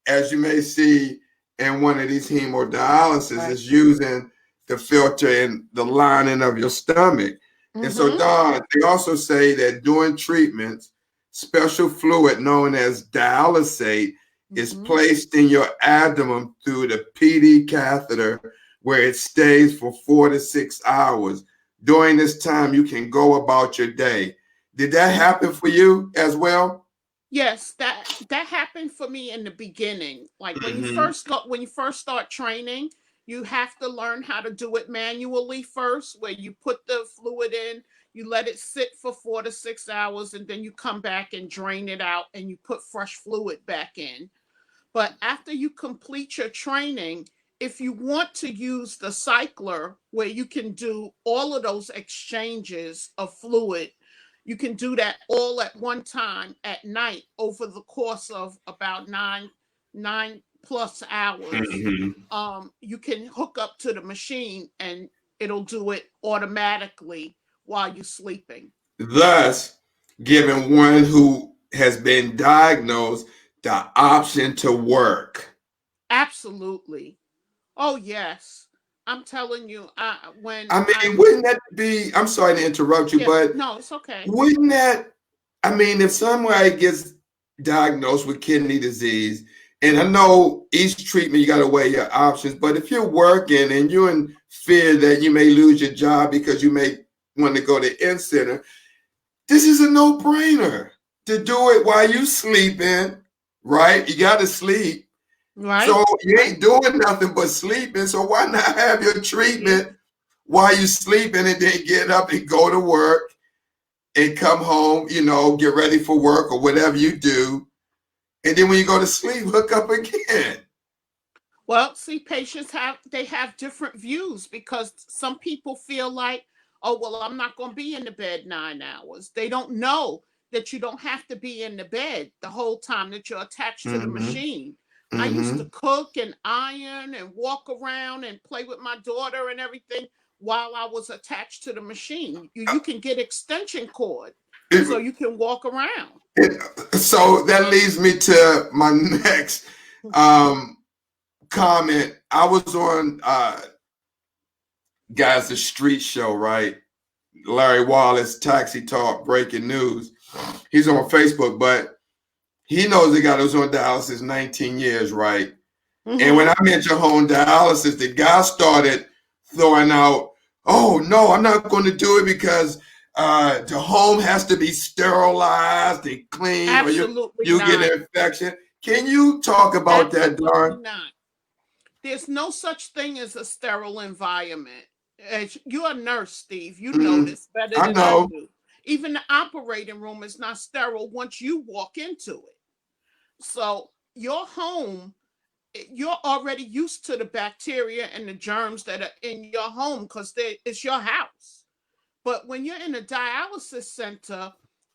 as you may see in one of these hemodialysis, Right. is using the filter in the lining of your stomach. And so, Hmm. Don, they also say that during treatments, special fluid known as dialysate is Hmm. placed in your abdomen through the PD catheter, where it stays for 4 to 6 hours. During this time, you can go about your day. Did that happen for you as well? Yes, that happened for me in the beginning. Like Mm-hmm. when you first start training, you have to learn how to do it manually first, where you put the fluid in, you let it sit for 4 to 6 hours, and then you come back and drain it out, and you put fresh fluid back in. But after you complete your training, if you want to use the cycler, where you can do all of those exchanges of fluid, you can do that all at one time at night over the course of about nine plus hours. Mm-hmm. You can hook up to the machine, and it'll do it automatically while you're sleeping. Thus giving one who has been diagnosed the option to work. Absolutely. Oh yes. I'm telling you, when I I mean, wouldn't that be, I'm sorry to interrupt you, yeah, but no, it's okay. wouldn't that, I mean, if somebody gets diagnosed with kidney disease, and I know each treatment you got to weigh your options, but if you're working and you're in fear that you may lose your job because you may want to go to in center, this is a no-brainer to do it while you sleeping, right? You got to sleep. Right? So you Right? ain't doing nothing but sleeping. So why not have your Yeah. treatment while you sleeping and then get up and go to work and come home, get ready for work or whatever you do. and then when you go to sleep, hook up again. Well, see, patients have different views because some people feel like, oh, well, I'm not going to be in the bed 9 hours. They don't know that you don't have to be in the bed the whole time that you're attached to the Mm-hmm. machine. I used to Mm-hmm. cook and iron and walk around and play with my daughter and everything while I was attached to the machine. You can get extension cord so It, you can walk around. so that leads me to my next um, comment. I was on guys the street show, right? Larry Wallace, Taxi Talk, Breaking News. He's on Facebook, but he knows the guy that was on dialysis 19 years, right? And when Mm-hmm. I mentioned home dialysis, the guy started throwing out, oh, no, I'm not going to do it because the home has to be sterilized and clean or Absolutely you get not. an infection. Can you talk about that, Absolutely Don? not. There's no such thing as a sterile environment. As you're a nurse, Steve. You know Mm, this better I than I know. do. Even the operating room is not sterile once you walk into it. So your home, you're already used to the bacteria and the germs that are in your home because it's your house. But when you're in a dialysis center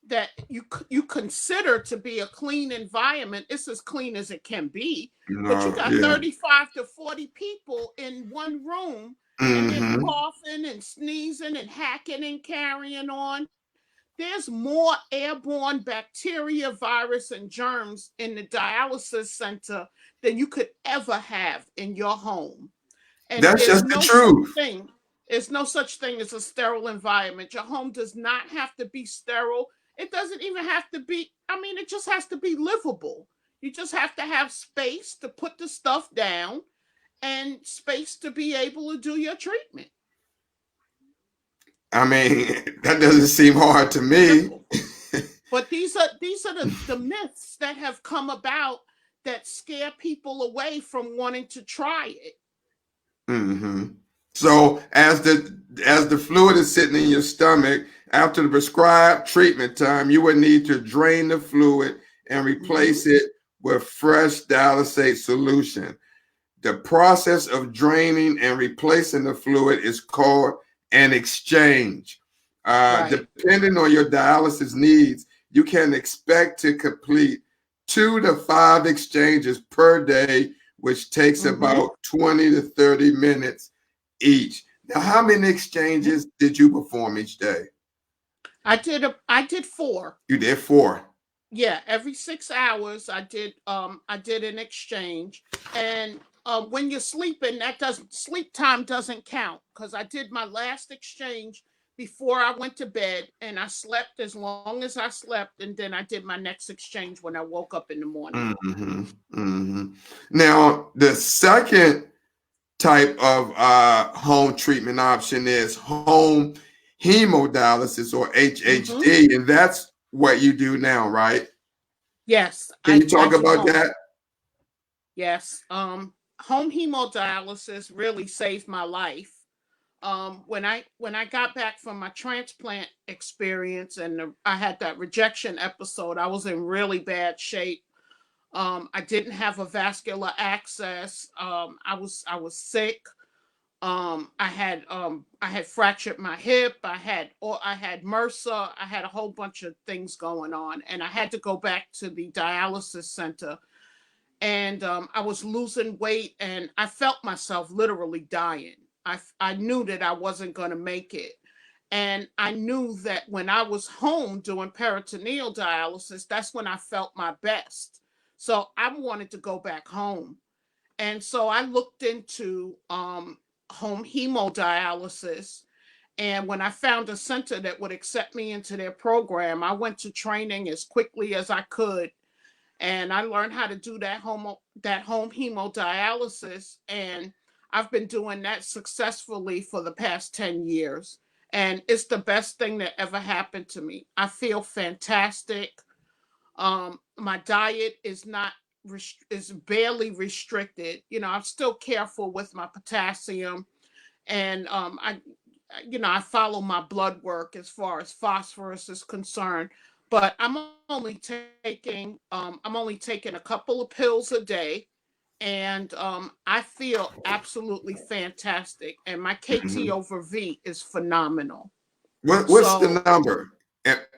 that you consider to be a clean environment, it's as clean as it can be. But you No, got yeah. 35 to 40 people in one room and they're Mm-hmm. coughing and sneezing and hacking and carrying on. There's more airborne bacteria, virus, and germs in the dialysis center than you could ever have in your home. And That's there's just the no such truth. thing. There's no such thing as a sterile environment. Your home does not have to be sterile. It doesn't even have to be, I mean, it just has to be livable. You just have to have space to put the stuff down and space to be able to do your treatment. I mean, that doesn't seem hard to me. Simple. But these are the myths that have come about that scare people away from wanting to try it. Hmm. So as the fluid is sitting in your stomach, after the prescribed treatment time, you would need to drain the fluid and Mm-hmm. replace it with fresh dialysate solution. The process of draining and replacing the fluid is called an exchange. Right. Depending on your dialysis needs, you can expect to complete 2 to 5 exchanges per day, which takes Mm-hmm. about 20 to 30 minutes each. Now, how many exchanges did you perform each day? I did four. You did 4. Yeah, every 6 hours I did an exchange. And when you're sleeping, that doesn't sleep time doesn't count because I did my last exchange before I went to bed and I slept as long as I slept, and then I did my next exchange when I woke up in the morning. Hmm. Hmm. Now, the second type of home treatment option is home hemodialysis or Mm-hmm. HHD, and that's what you do now, right? Yes, Can you I talk do about home. that? Yes. Home hemodialysis really saved my life. When I got back from my transplant experience and I had that rejection episode, I was in really bad shape. I didn't have a vascular access. I was sick. I had fractured my hip. I had MRSA. I had a whole bunch of things going on, and I had to go back to the dialysis center. And I was losing weight, and I felt myself literally dying. I knew that I wasn't going to make it. And I knew that when I was home doing peritoneal dialysis, that's when I felt my best. So I wanted to go back home. And so I looked into home hemodialysis. And when I found a center that would accept me into their program, I went to training as quickly as I could, and I learned how to do that home hemodialysis, and I've been doing that successfully for the past 10 years, and it's the best thing that ever happened to me. I feel fantastic. My diet is barely restricted. I'm still careful with my potassium, and I follow my blood work as far as phosphorus is concerned. but I'm only taking a couple of pills a day, and I feel absolutely fantastic. And my KT Mhm. over V is phenomenal. What's the So number?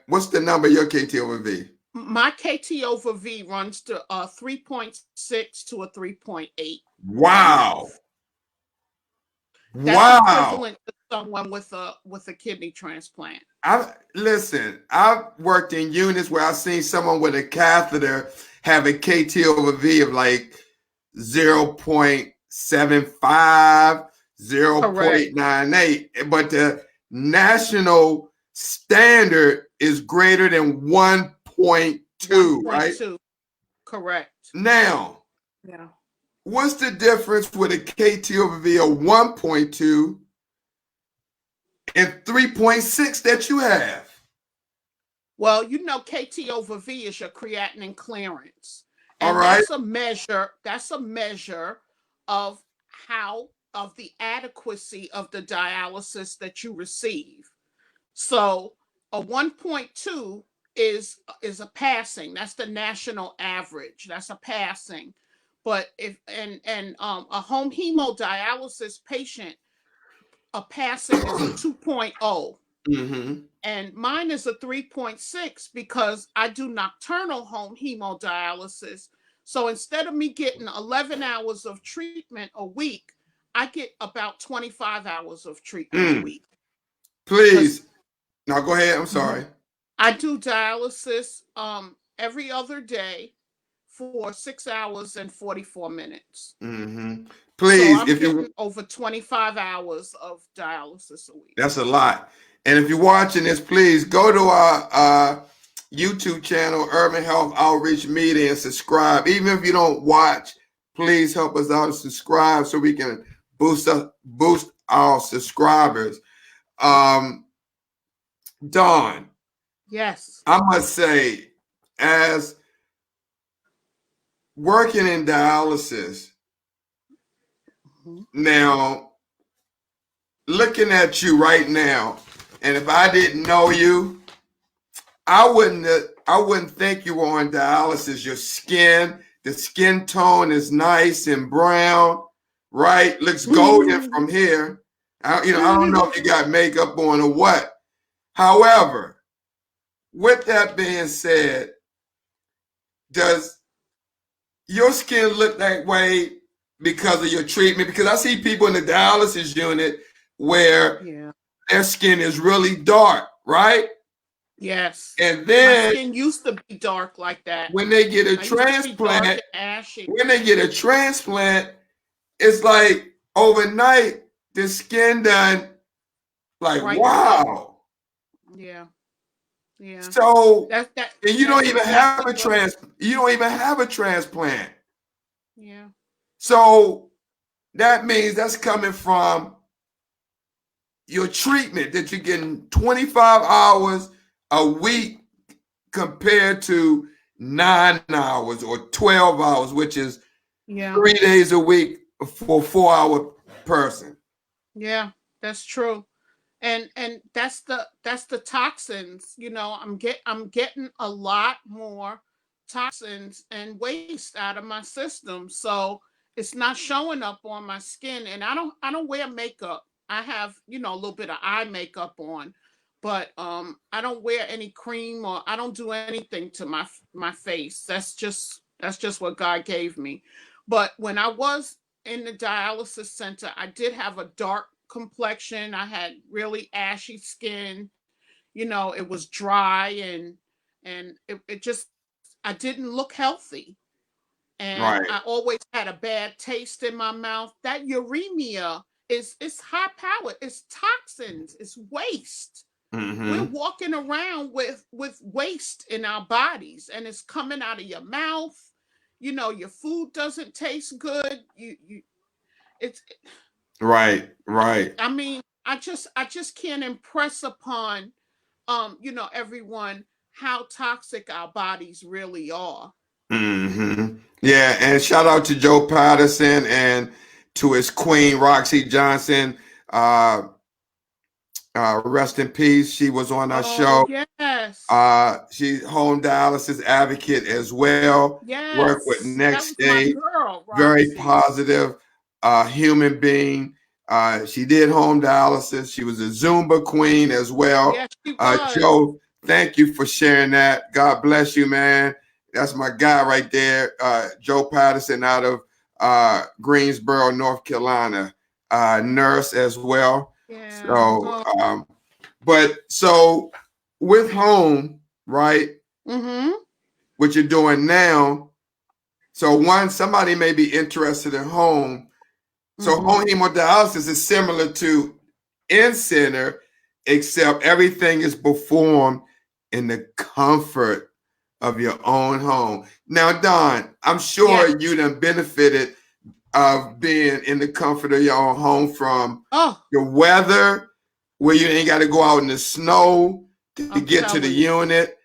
What's the number of your KT over V? my KT over V runs to 3.6 to a 3.8 a Wow. month. That's Wow. equivalent to someone with a kidney transplant. I've worked in units where I've seen someone with a catheter have a KT over V of like 0.75, Correct. 0.98, but the national standard is greater than 1.2, right? 1.2. Correct. Now, Yeah. what's the difference with a KT over V of 1.2 and 3.6 that you have? Well, KT over V is your creatinine clearance. All And right. that's a measure of of the adequacy of the dialysis that you receive. So a 1.2 is a passing. That's the national average. That's a passing. But if and a home hemodialysis patient, a passing is a 2.0, Mm-hmm. and mine is a 3.6 because I do nocturnal home hemodialysis. So instead of me getting 11 hours of treatment a week, I get about 25 hours of treatment a week because Please. Now go ahead. I'm sorry. I do dialysis every other day for 6 hours and 44 minutes. Mm-hmm. So Please, I'm if you getting over 25 hours of dialysis a week. that's a lot. And if you're watching this, please go to our YouTube channel, Urban Health Outreach Media, and subscribe. Even if you don't watch, please help us out and subscribe so we can boost our subscribers. Um, Dawn, Yes. I must say, as working in dialysis Mhm. now, looking at you right now, and if I didn't know you, I wouldn't think you were on dialysis. Your skin, the skin tone is nice and brown, right? Looks golden from here. I don't know if you got makeup on or what. However, with that being said, does your skin look that way because of your treatment? Because I see people in the dialysis unit where Yeah. their skin is really dark, right? Yes. And My then skin used to be dark like that. when they get a I used to be dark transplant, and ashy. when they get a transplant, it's like overnight the skin done like Brightened up. wow. Yeah. Yeah. So and you don't That's even have exactly a what. transplant. Yeah. So that means that's coming from your treatment that you're getting 25 hours a week compared to 9 hours or 12 hours, which is Yeah. 3 days a week for a 4 hour person. Yeah. That's true. And that's the toxins. I'm getting a lot more toxins and waste out of my system, so it's not showing up on my skin. And I don't wear makeup. I have a little bit of eye makeup on, but I don't wear any cream, or I don't do anything to my face. That's just what God gave me. But when I was in the dialysis center, I did have a dark complexion. I had really ashy skin. It was dry, and it just, I didn't look healthy. And Right. I always had a bad taste in my mouth. That uremia is high powered. It's toxins. It's waste. We're Mm-hmm. walking around with waste in our bodies, and it's coming out of your mouth. Your food doesn't taste good. It's Right. Right. I mean, I just can't impress upon everyone how toxic our bodies really are. Mm-hmm. Yeah. And shout out to Joe Patterson and to his queen, Roxy Johnson. Uh, Rest in peace. She was on our Oh, show. yes. She's home dialysis advocate as well. Work with Yes. That Next was my State. girl, Very Roxy. positive human being. She did home dialysis. She was a Zumba queen as well. Yes, she was. Joe, thank you for sharing that. God bless you, man. That's my guy right there, Joe Patterson out of Greensboro, North Carolina, nurse as well. Yeah. So, Oh. but so with home, right? Mm-hmm. What you're doing now. So one, somebody may be interested in home. So Mm-hmm. home hemodialysis is similar to in-center, except everything is performed in the comfort of your own home. Now, Don, I'm Yeah. sure you done benefited of being in the comfort of your own home from Oh, the weather, where you ain't got to go out in the snow to I'm get to the telling you. unit,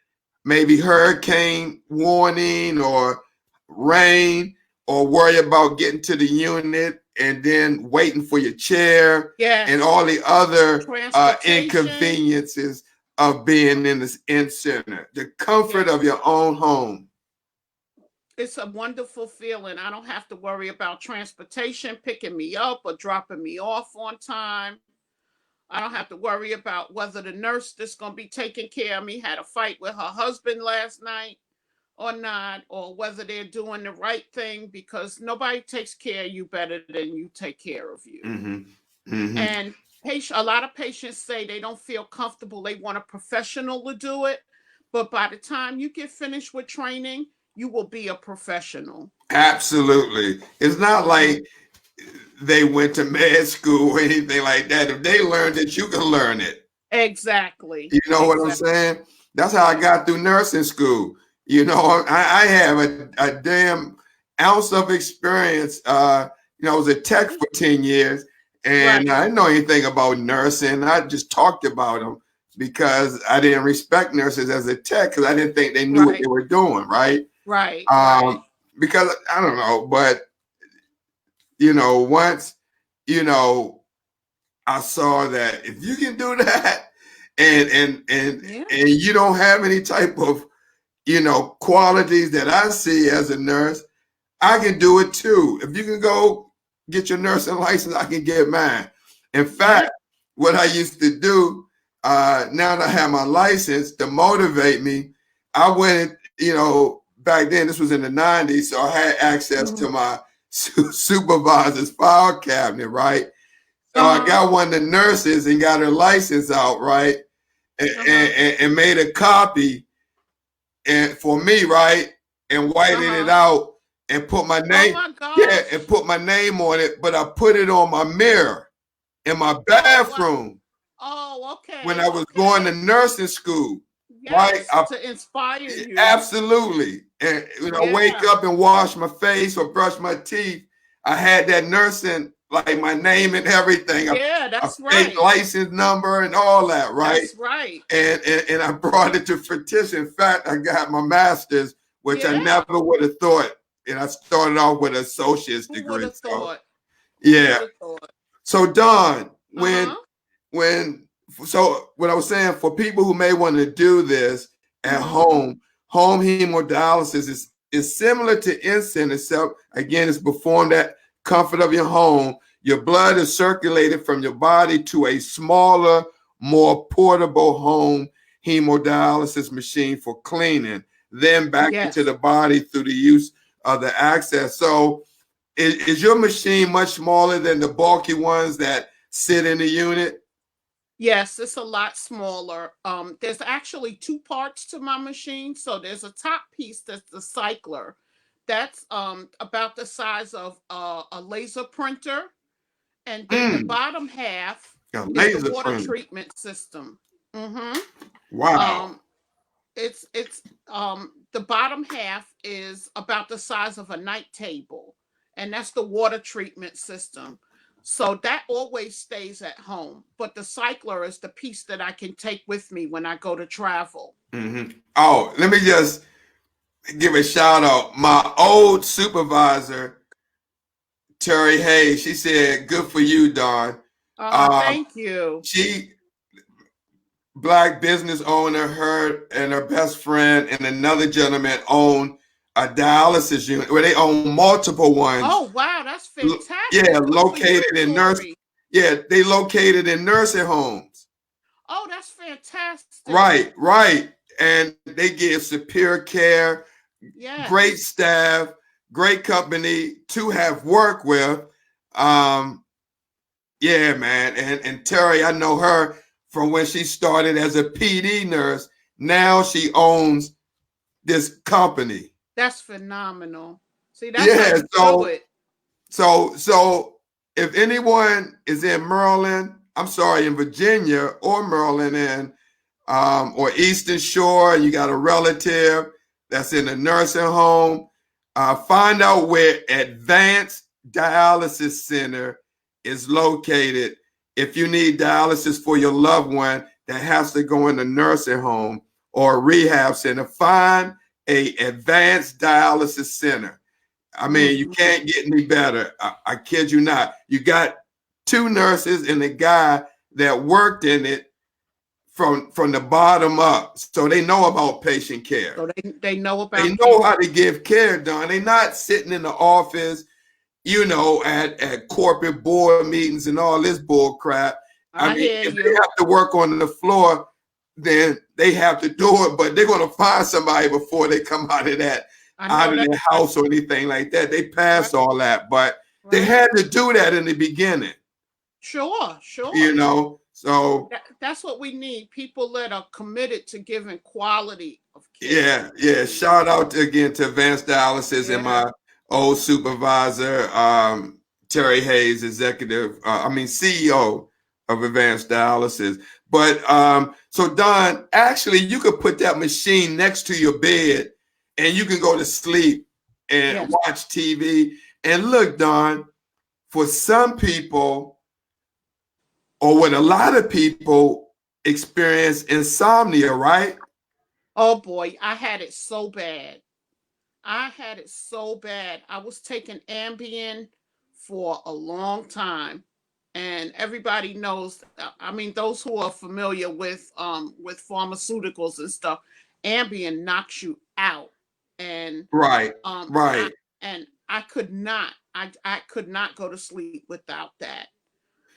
maybe hurricane warning or rain, or worry about getting to the unit and then waiting for your chair and Yes. all the other Transportation. inconveniences of being in this in center. The comfort of Yes. your own home. It's a wonderful feeling. I don't have to worry about transportation picking me up or dropping me off on time. I don't have to worry about whether the nurse that's going to be taking care of me had a fight with her husband last night or not, or whether they're doing the right thing, because nobody takes care of you better than you take care of you. Mm-hmm. Mm-hmm. And a lot of patients say they don't feel comfortable. They want a professional to do it. But by the time you get finished with training, you will be a professional. Absolutely. It's not Mm-hmm. like they went to med school or anything like that. If they learned it, you can learn it. Exactly. You know what I'm Exactly. saying? That's how I got through nursing school. You know, I have a damn ounce of experience. I was a tech for 10 years and Right. I didn't know anything about nursing. I just talked about them because I didn't respect nurses as a tech because I didn't think they knew what Right. they were doing, right? Right. Right. Um, because I don't know, but once, you know, I saw that if you can do that and and and Yeah. and you don't have any type of qualities that I see as a nurse, I can do it too. If you can go get your nursing license, I can get mine. In fact, Yeah. what I used to do, now that I have my license to motivate me, I went, back then, this was in the 90s, so I had access to Mm-hmm. my supervisor's file cabinet, right? So I Uh-huh. got one of the nurses and got her license out, right? And, Uh-huh. and made a copy and for me, right? And whited it Uh-huh. out and put my Oh name, my yeah, and gosh. put my name on it, but I put it on my mirror in my Oh what? bathroom Oh, when okay. I was going Okay. to nursing school, right? Yes. To inspire you. Absolutely. And when I wake Yeah. up and wash my face or brush my teeth, I had that nursing, like my name and everything, Yeah, a that's fake right. license number and all that, right? That's right. And I brought it to fruition. In fact, I got my master's, which I Yeah. never would have thought. And I started off with an associate's Who would degree. have So thought? Who yeah. would have thought? So Don, Uh-huh. when so what I was saying for people who may want to do this at Mm-hmm. home hemodialysis is similar to insulin, except again it's performed at comfort of your home. Your blood is circulated from your body to a smaller, more portable home hemodialysis machine for cleaning, then back into Yes. the body through the use of the access. So is your machine much smaller than the bulky ones that sit in the unit? Yes, it's a lot smaller. There's actually two parts to my machine. So there's a top piece that's the cycler. That's about the size of a laser printer. And then the Mm, bottom half a is the laser water printer. treatment system. Mm-hmm. Wow. Um, it's the bottom half is about the size of a night table, and that's the water treatment system. So that always stays at home, but the cycler is the piece that I can take with me when I go to travel. Oh, let me just give a shout out. My old supervisor, Terry Hayes, she said, "Good for you, Don." Um, Thank you. she black business owner, her and her best friend and another gentleman own a dialysis unit where they own multiple ones. Oh, wow, that's Yeah, fantastic. Good for you, located in nurse. Tori. Yeah, they located in nursing homes. Oh, that's fantastic. Right, right. And they give superior care, great Yes, staff, great company to have worked with. Um, yeah, man. And Terry, I know her from when she started as a PD nurse. Now she owns this company. that's phenomenal. See, that's how Yeah, you do it. so if anyone is in Maryland, I'm sorry, in Virginia or Maryland and or Eastern Shore, and you got a relative that's in a nursing home, find out where Advanced Dialysis Center is located. If you need dialysis for your loved one that has to go in a nursing home or a rehab center, find a Advanced Dialysis Center. I mean, you Mhm. can't get any better. I kid you not. You got two nurses and a guy that worked in it from the bottom up, so they know about patient care. So they know They about know how people. to give care done. They're not sitting in the office, at corporate board meetings and all this bull crap. I I mean, hear if they you. have to work on the floor, then they have to do it. But they're going to find somebody before they come I out know of that's their right. house or anything like that. They Right. passed all that, but they Right. had to do that in the beginning. Sure. Sure. So That's what we need. People that are committed to giving quality of care. yeah, yeah. Shout out again to Advanced Dialysis and Yeah. my old supervisor, Terry Hayes, CEO of Advanced Dialysis. But so Don, actually, you could put that machine next to your bed, and you can go to sleep and Yes. watch TV. And look, Don, for some people, or what a lot of people experience insomnia, right? Oh boy, I had it so bad. I had it so bad. I was taking Ambien for a long time, and everybody knows. I mean, those who are familiar with pharmaceuticals and stuff, Ambien knocks you out, and Right, I right. I could not. I could not go to sleep without that.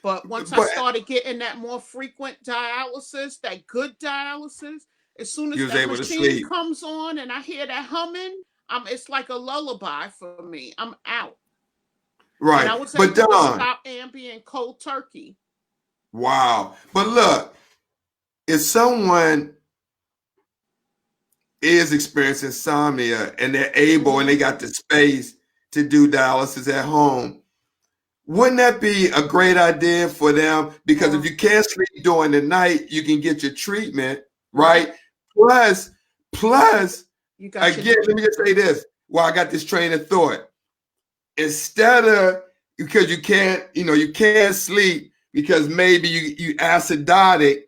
But once I But started getting that more frequent dialysis, that good dialysis, as soon you as was that able to machine sleep. comes on and I hear that humming, it's like a lullaby for me. I'm out. And Right. I was But able to Don, stop Ambien cold turkey. wow. But look, if someone is experiencing insomnia and they're able and Hmm. they got the space to do dialysis at home, wouldn't that be a great idea for them? Because if Oh, you can't sleep during the night, you can get your treatment, right. right? Plus, plus, You got your again, let me just say delivery. this while I got this train of thought. Instead of, because you can't sleep because maybe you acidotic,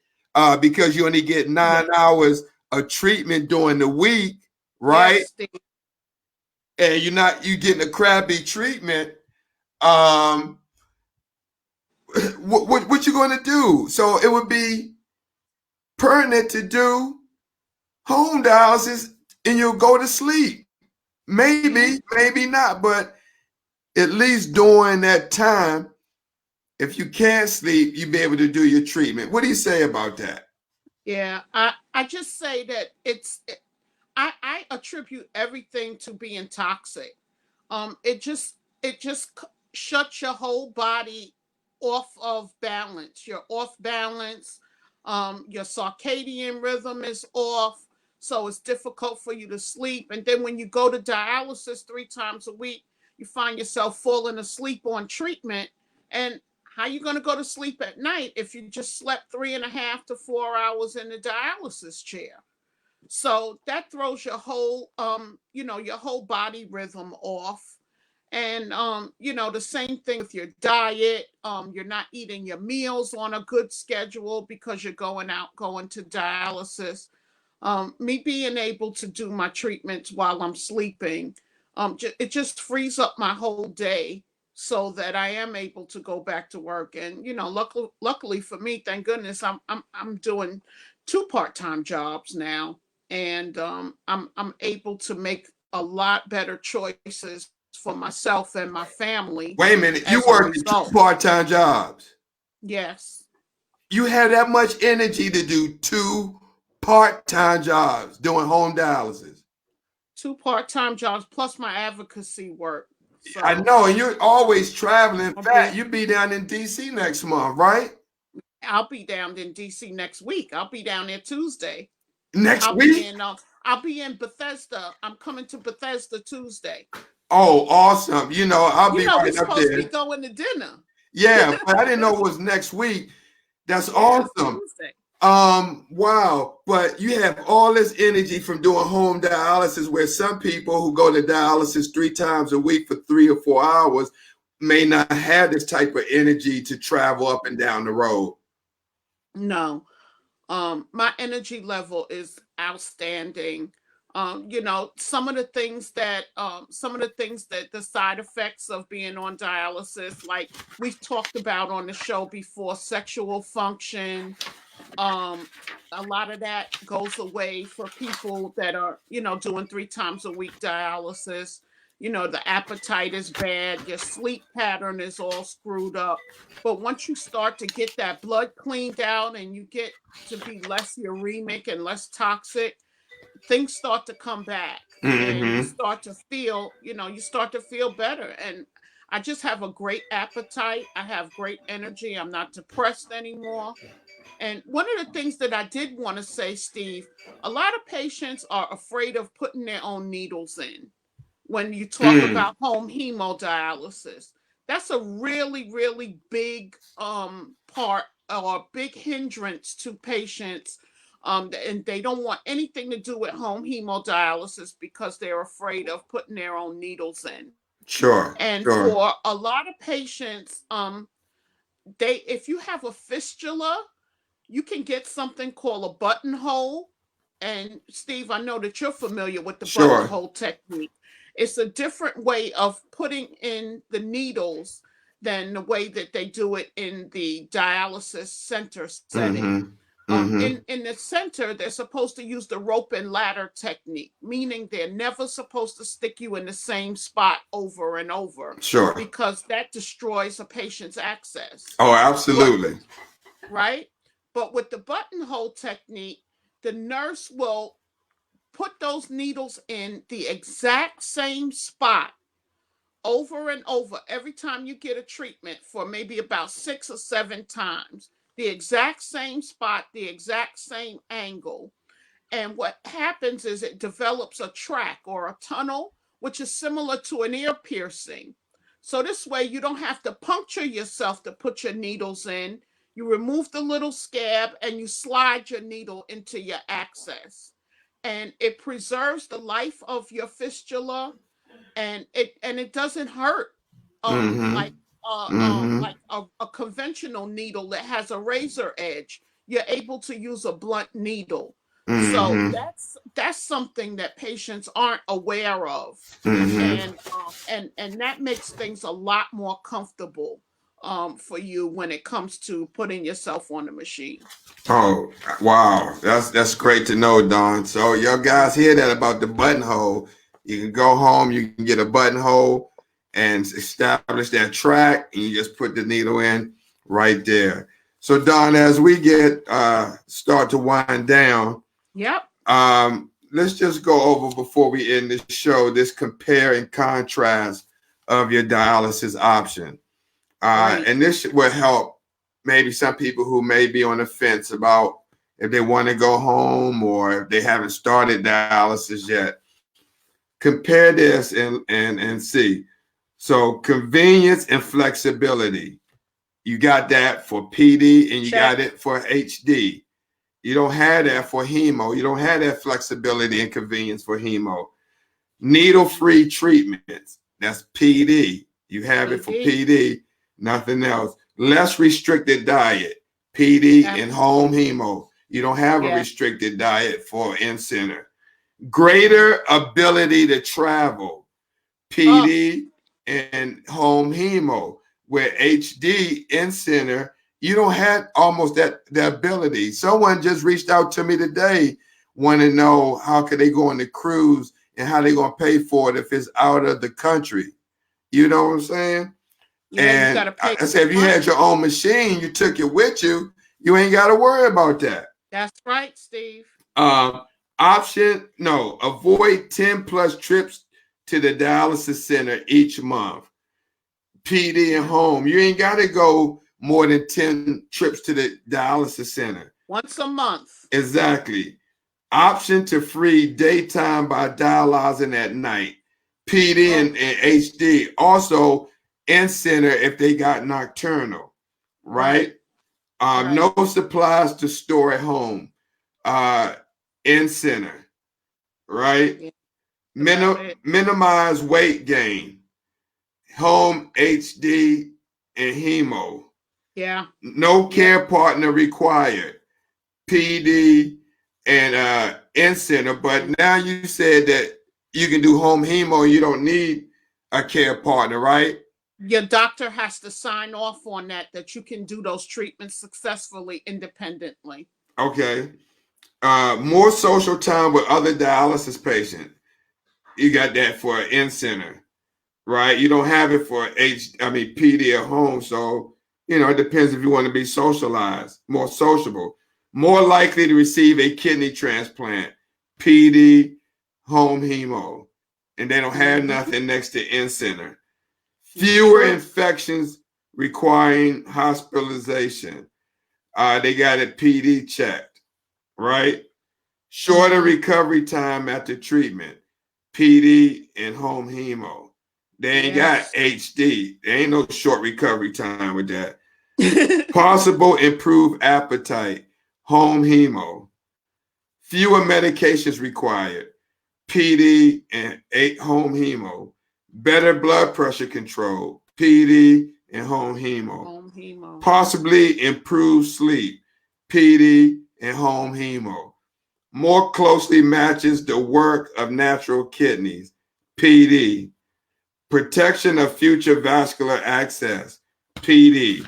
because you only get Yeah. 9 hours of treatment during the week, right? Yes, Steve. And you getting a crappy treatment. um what you going to do? So it would be pertinent to do home dialysis, and you'll go to sleep. Yeah. Maybe not, but at least during that time, if you can't sleep, you be able to do your treatment. What do you say about that? Yeah. I just say that I attribute everything to being toxic. It just shuts your whole body off of balance. You're off balance. Your circadian rhythm is off, so it's difficult for you to sleep. And then when you go to dialysis 3 times a week, you find yourself falling asleep on treatment. And how you going to go to sleep at night if you just slept 3.5 to 4 hours in the dialysis chair? So that throws your whole body rhythm off. And the same thing with your diet. You're not eating your meals on a good schedule because you're going to dialysis. Me being able to do my treatments while I'm sleeping, it just frees up my whole day so that I am able to go back to work. And luckily for me, thank goodness, I'm doing 2 part-time jobs now, and I'm able to make a lot better choices for myself and my family Wait a minute, you as a worked 2 result. part-time jobs. Yes. You had that much energy to do 2 part-time jobs doing home dialysis. 2 part-time jobs plus my advocacy work. I So know, and you're always traveling. In I'll fact, be you'll be down in DC next month, right? I'll be down in DC next week. I'll be down there Tuesday. Next I'll be week? in I'll be in Bethesda. I'm coming to Bethesda Tuesday. Oh, awesome. You know, I'll You be know, we're right up supposed to be there. going to dinner. Yeah, but I didn't know it was next week. That's Yeah, it's awesome. Tuesday. Wow. But you have all this energy from doing home dialysis, where some people who go to dialysis 3 times a week for 3 or 4 hours may not have this type of energy to travel up and down the road. No. My energy level is outstanding. You know, some of the things that the side effects of being on dialysis, like we've talked about on the show before, sexual function, um, a lot of that goes away for people that are, you know, doing 3 times a week dialysis. You know, the appetite is bad, your sleep pattern is all screwed up. But once you start to get that blood cleaned out and you get to be less uremic and less toxic, things start to come back, and you Mm-hmm. start to feel, you start to feel better. And I just have a great appetite. I have great energy. I'm not depressed anymore. And one of the things that I did want to say, Steve, a lot of patients are afraid of putting their own needles in when you talk Mm. about home hemodialysis. That's a really, really big part or big hindrance to patients. And they don't want anything to do with home hemodialysis because they're afraid of putting their own needles in. Sure, And sure, for a lot of patients, if you have a fistula, you can get something called a buttonhole. And Steve, I know that you're familiar with the sure. buttonhole technique. It's a different way of putting in the needles than the way that they do it in the dialysis center setting. Mm-hmm. Mm-hmm. In the center, they're supposed to use the rope and ladder technique, meaning they're never supposed to stick you in the same spot over and over Sure. because that destroys a patient's access. Oh, But absolutely. right? But with the buttonhole technique, the nurse will put those needles in the exact same spot over and over every time you get a treatment for maybe about 6 or 7 times. The exact same spot, the exact same angle. And what happens is it develops a track or a tunnel, which is similar to an ear piercing. So this way you don't have to puncture yourself to put your needles in. You remove the little scab and you slide your needle into your access. And it preserves the life of your fistula, and it doesn't hurt Mm-hmm. Mm-hmm. like a conventional needle that has a razor edge. You're able to use a blunt needle. So Mm-hmm. that's something that patients aren't aware of, Mm-hmm. and that makes things a lot more comfortable for you when it comes to putting yourself on the machine. Oh, wow. That's great to know, Don. So y'all guys hear that about the buttonhole. You can go home, you can get a buttonhole and establish that track, and you just put the needle in right there. So Don, as we get start to wind down, Yep. let's just go over before we end this show, this compare and contrast of your dialysis option. Great. And this will help maybe some people who may be on the fence about if they want to go home or if they haven't started dialysis yet. Compare this and see. So convenience and flexibility. You got that for PD and you Check. got it for HD. You don't have that for hemo. You don't have that flexibility and convenience for hemo. Needle-free treatments. That's PD. You have it for PD. PD, nothing else. Less restricted diet. PD and home hemo. You don't have a Yeah. restricted diet for in-center. Greater ability to travel. Oh, PD and home hemo, where HD in-center, you don't have almost that ability. Someone just reached out to me today, want to know how could they go on the cruise and how they gonna pay for it if it's out of the country. You know what I'm saying? Yeah, you got And to pay. I said, if you had your own machine, you took it with you, you ain't got to worry about that. That's right, Steve. Avoid 10 plus trips to the dialysis center each month. PD and home. You ain't got to go more than 10 trips to the dialysis center. Once a month. Exactly. Option to free daytime by dialyzing at night. PD and HD. Also in center if they got nocturnal, right? No supplies to store at home. In center, right? Yeah. Minimize weight gain. Home HD and hemo. Yeah. No care partner required. PD and in center. But now you said that you can do home hemo. You don't need a care partner, right? Your doctor has to sign off on that you can do those treatments successfully independently. Okay. More social time with other dialysis patients. You got that for an in-center, right? You don't have it for PD at home. So, it depends if you want to be socialized, more sociable. More likely to receive a kidney transplant, PD, home hemo. And they don't have nothing next to in-center. Fewer infections requiring hospitalization. They got it PD checked, right? Shorter recovery time after treatment, PD and home hemo. They ain't got HD. There ain't no short recovery time with that. Possible improved appetite, home hemo. Fewer medications required, PD and home hemo. Better blood pressure control, PD and home hemo. Possibly improved sleep, PD and home hemo. More closely matches the work of natural kidneys, PD. Protection of future vascular access, PD.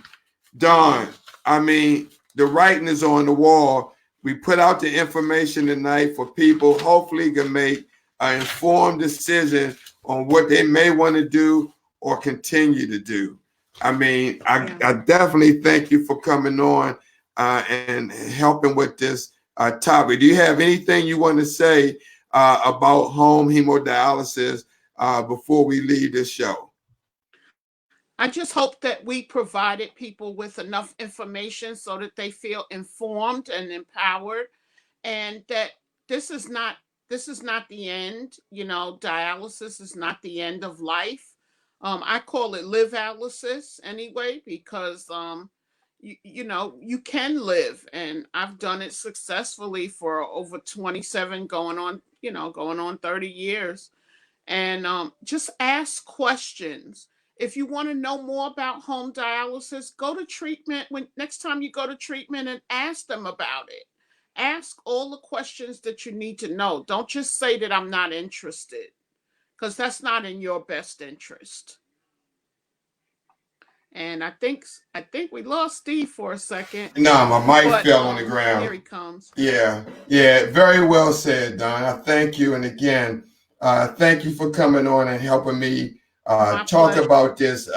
Don, the writing is on the wall. We put out the information tonight for people, hopefully can make an informed decision on what they may want to do or continue to do. I definitely thank you for coming on and helping with this topic. Do you have anything you want to say about home hemodialysis before we leave this show? I just hope that we provided people with enough information so that they feel informed and empowered, and that this is not the end. Dialysis is not the end of life. I call it live-alysis anyway, because you can live, and I've done it successfully for over 27, going on 30 years. And just ask questions. If you want to know more about home dialysis, go to treatment next time you go to treatment and ask them about it. Ask all the questions that you need to know. Don't just say that I'm not interested, because that's not in your best interest. And I think we lost Steve for a second. No, my mic fell on the ground. Here he comes. Yeah, very well said, Don. I thank you. And again, thank you for coming on and helping me talk about this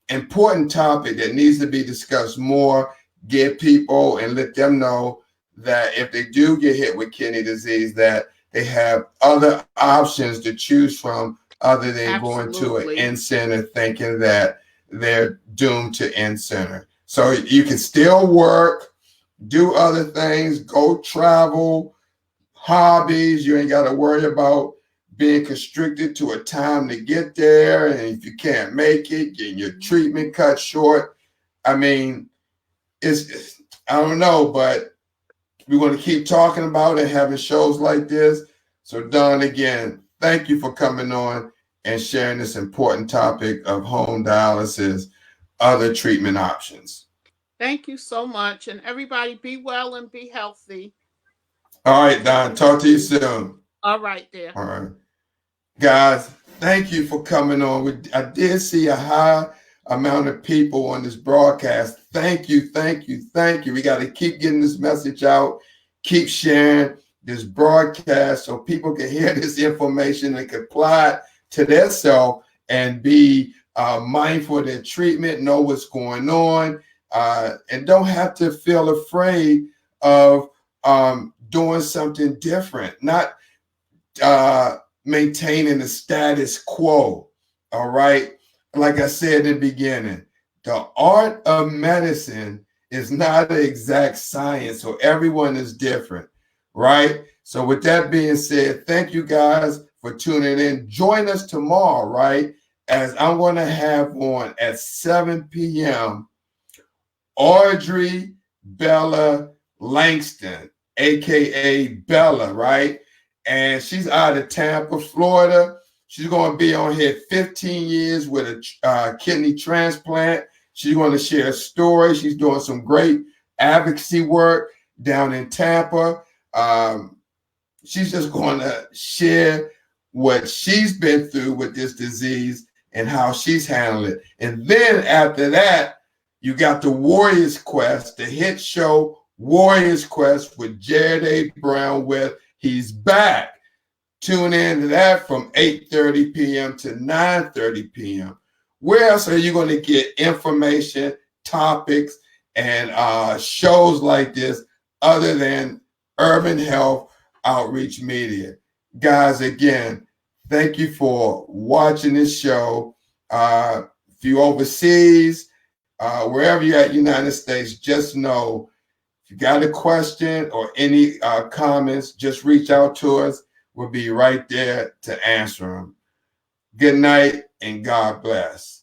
important topic that needs to be discussed more. Get people and let them know that if they do get hit with kidney disease, that they have other options to choose from other than going to an in-center thinking that they're doomed to in-center. So you can still work, do other things, go travel, hobbies. You ain't got to worry about being constricted to a time to get there. And if you can't make it, getting your treatment cut short. It's I don't know, but we want to keep talking about it, having shows like this. So Don, again, thank you for coming on and sharing this important topic of home dialysis, other treatment options. Thank you so much. And everybody be well and be healthy. All right, Don. Talk to you soon. All right, dear. All right. Guys, thank you for coming on. I did see a high amount of people on this broadcast. Thank you, thank you, thank you. We got to keep getting this message out, keep sharing this broadcast so people can hear this information and can apply it to their self and be mindful of their treatment, know what's going on, and don't have to feel afraid of doing something different, not maintaining the status quo. All right. Like I said in the beginning, the art of medicine is not an exact science, so everyone is different, right? So with that being said, thank you guys for tuning in. Join us tomorrow, right? As I'm going to have on at 7 p.m. Audrey Bella Langston, aka Bella, right? And she's out of Tampa, Florida. She's going to be on here 15 years with a kidney transplant. She's going to share a story. She's doing some great advocacy work down in Tampa. She's just going to share what she's been through with this disease and how she's handled it. And then after that, you got the Warriors Quest, the hit show Warriors Quest with Jared A. Brown with He's Back. Tune in to that from 8:30 p.m. to 9:30 p.m. Where else are you going to get information, topics, and shows like this other than Urban Health Outreach Media? Guys, again, thank you for watching this show. If you're overseas, wherever you're at, United States, just know if you got a question or any comments, just reach out to us. We'll be right there to answer them. Good night and God bless.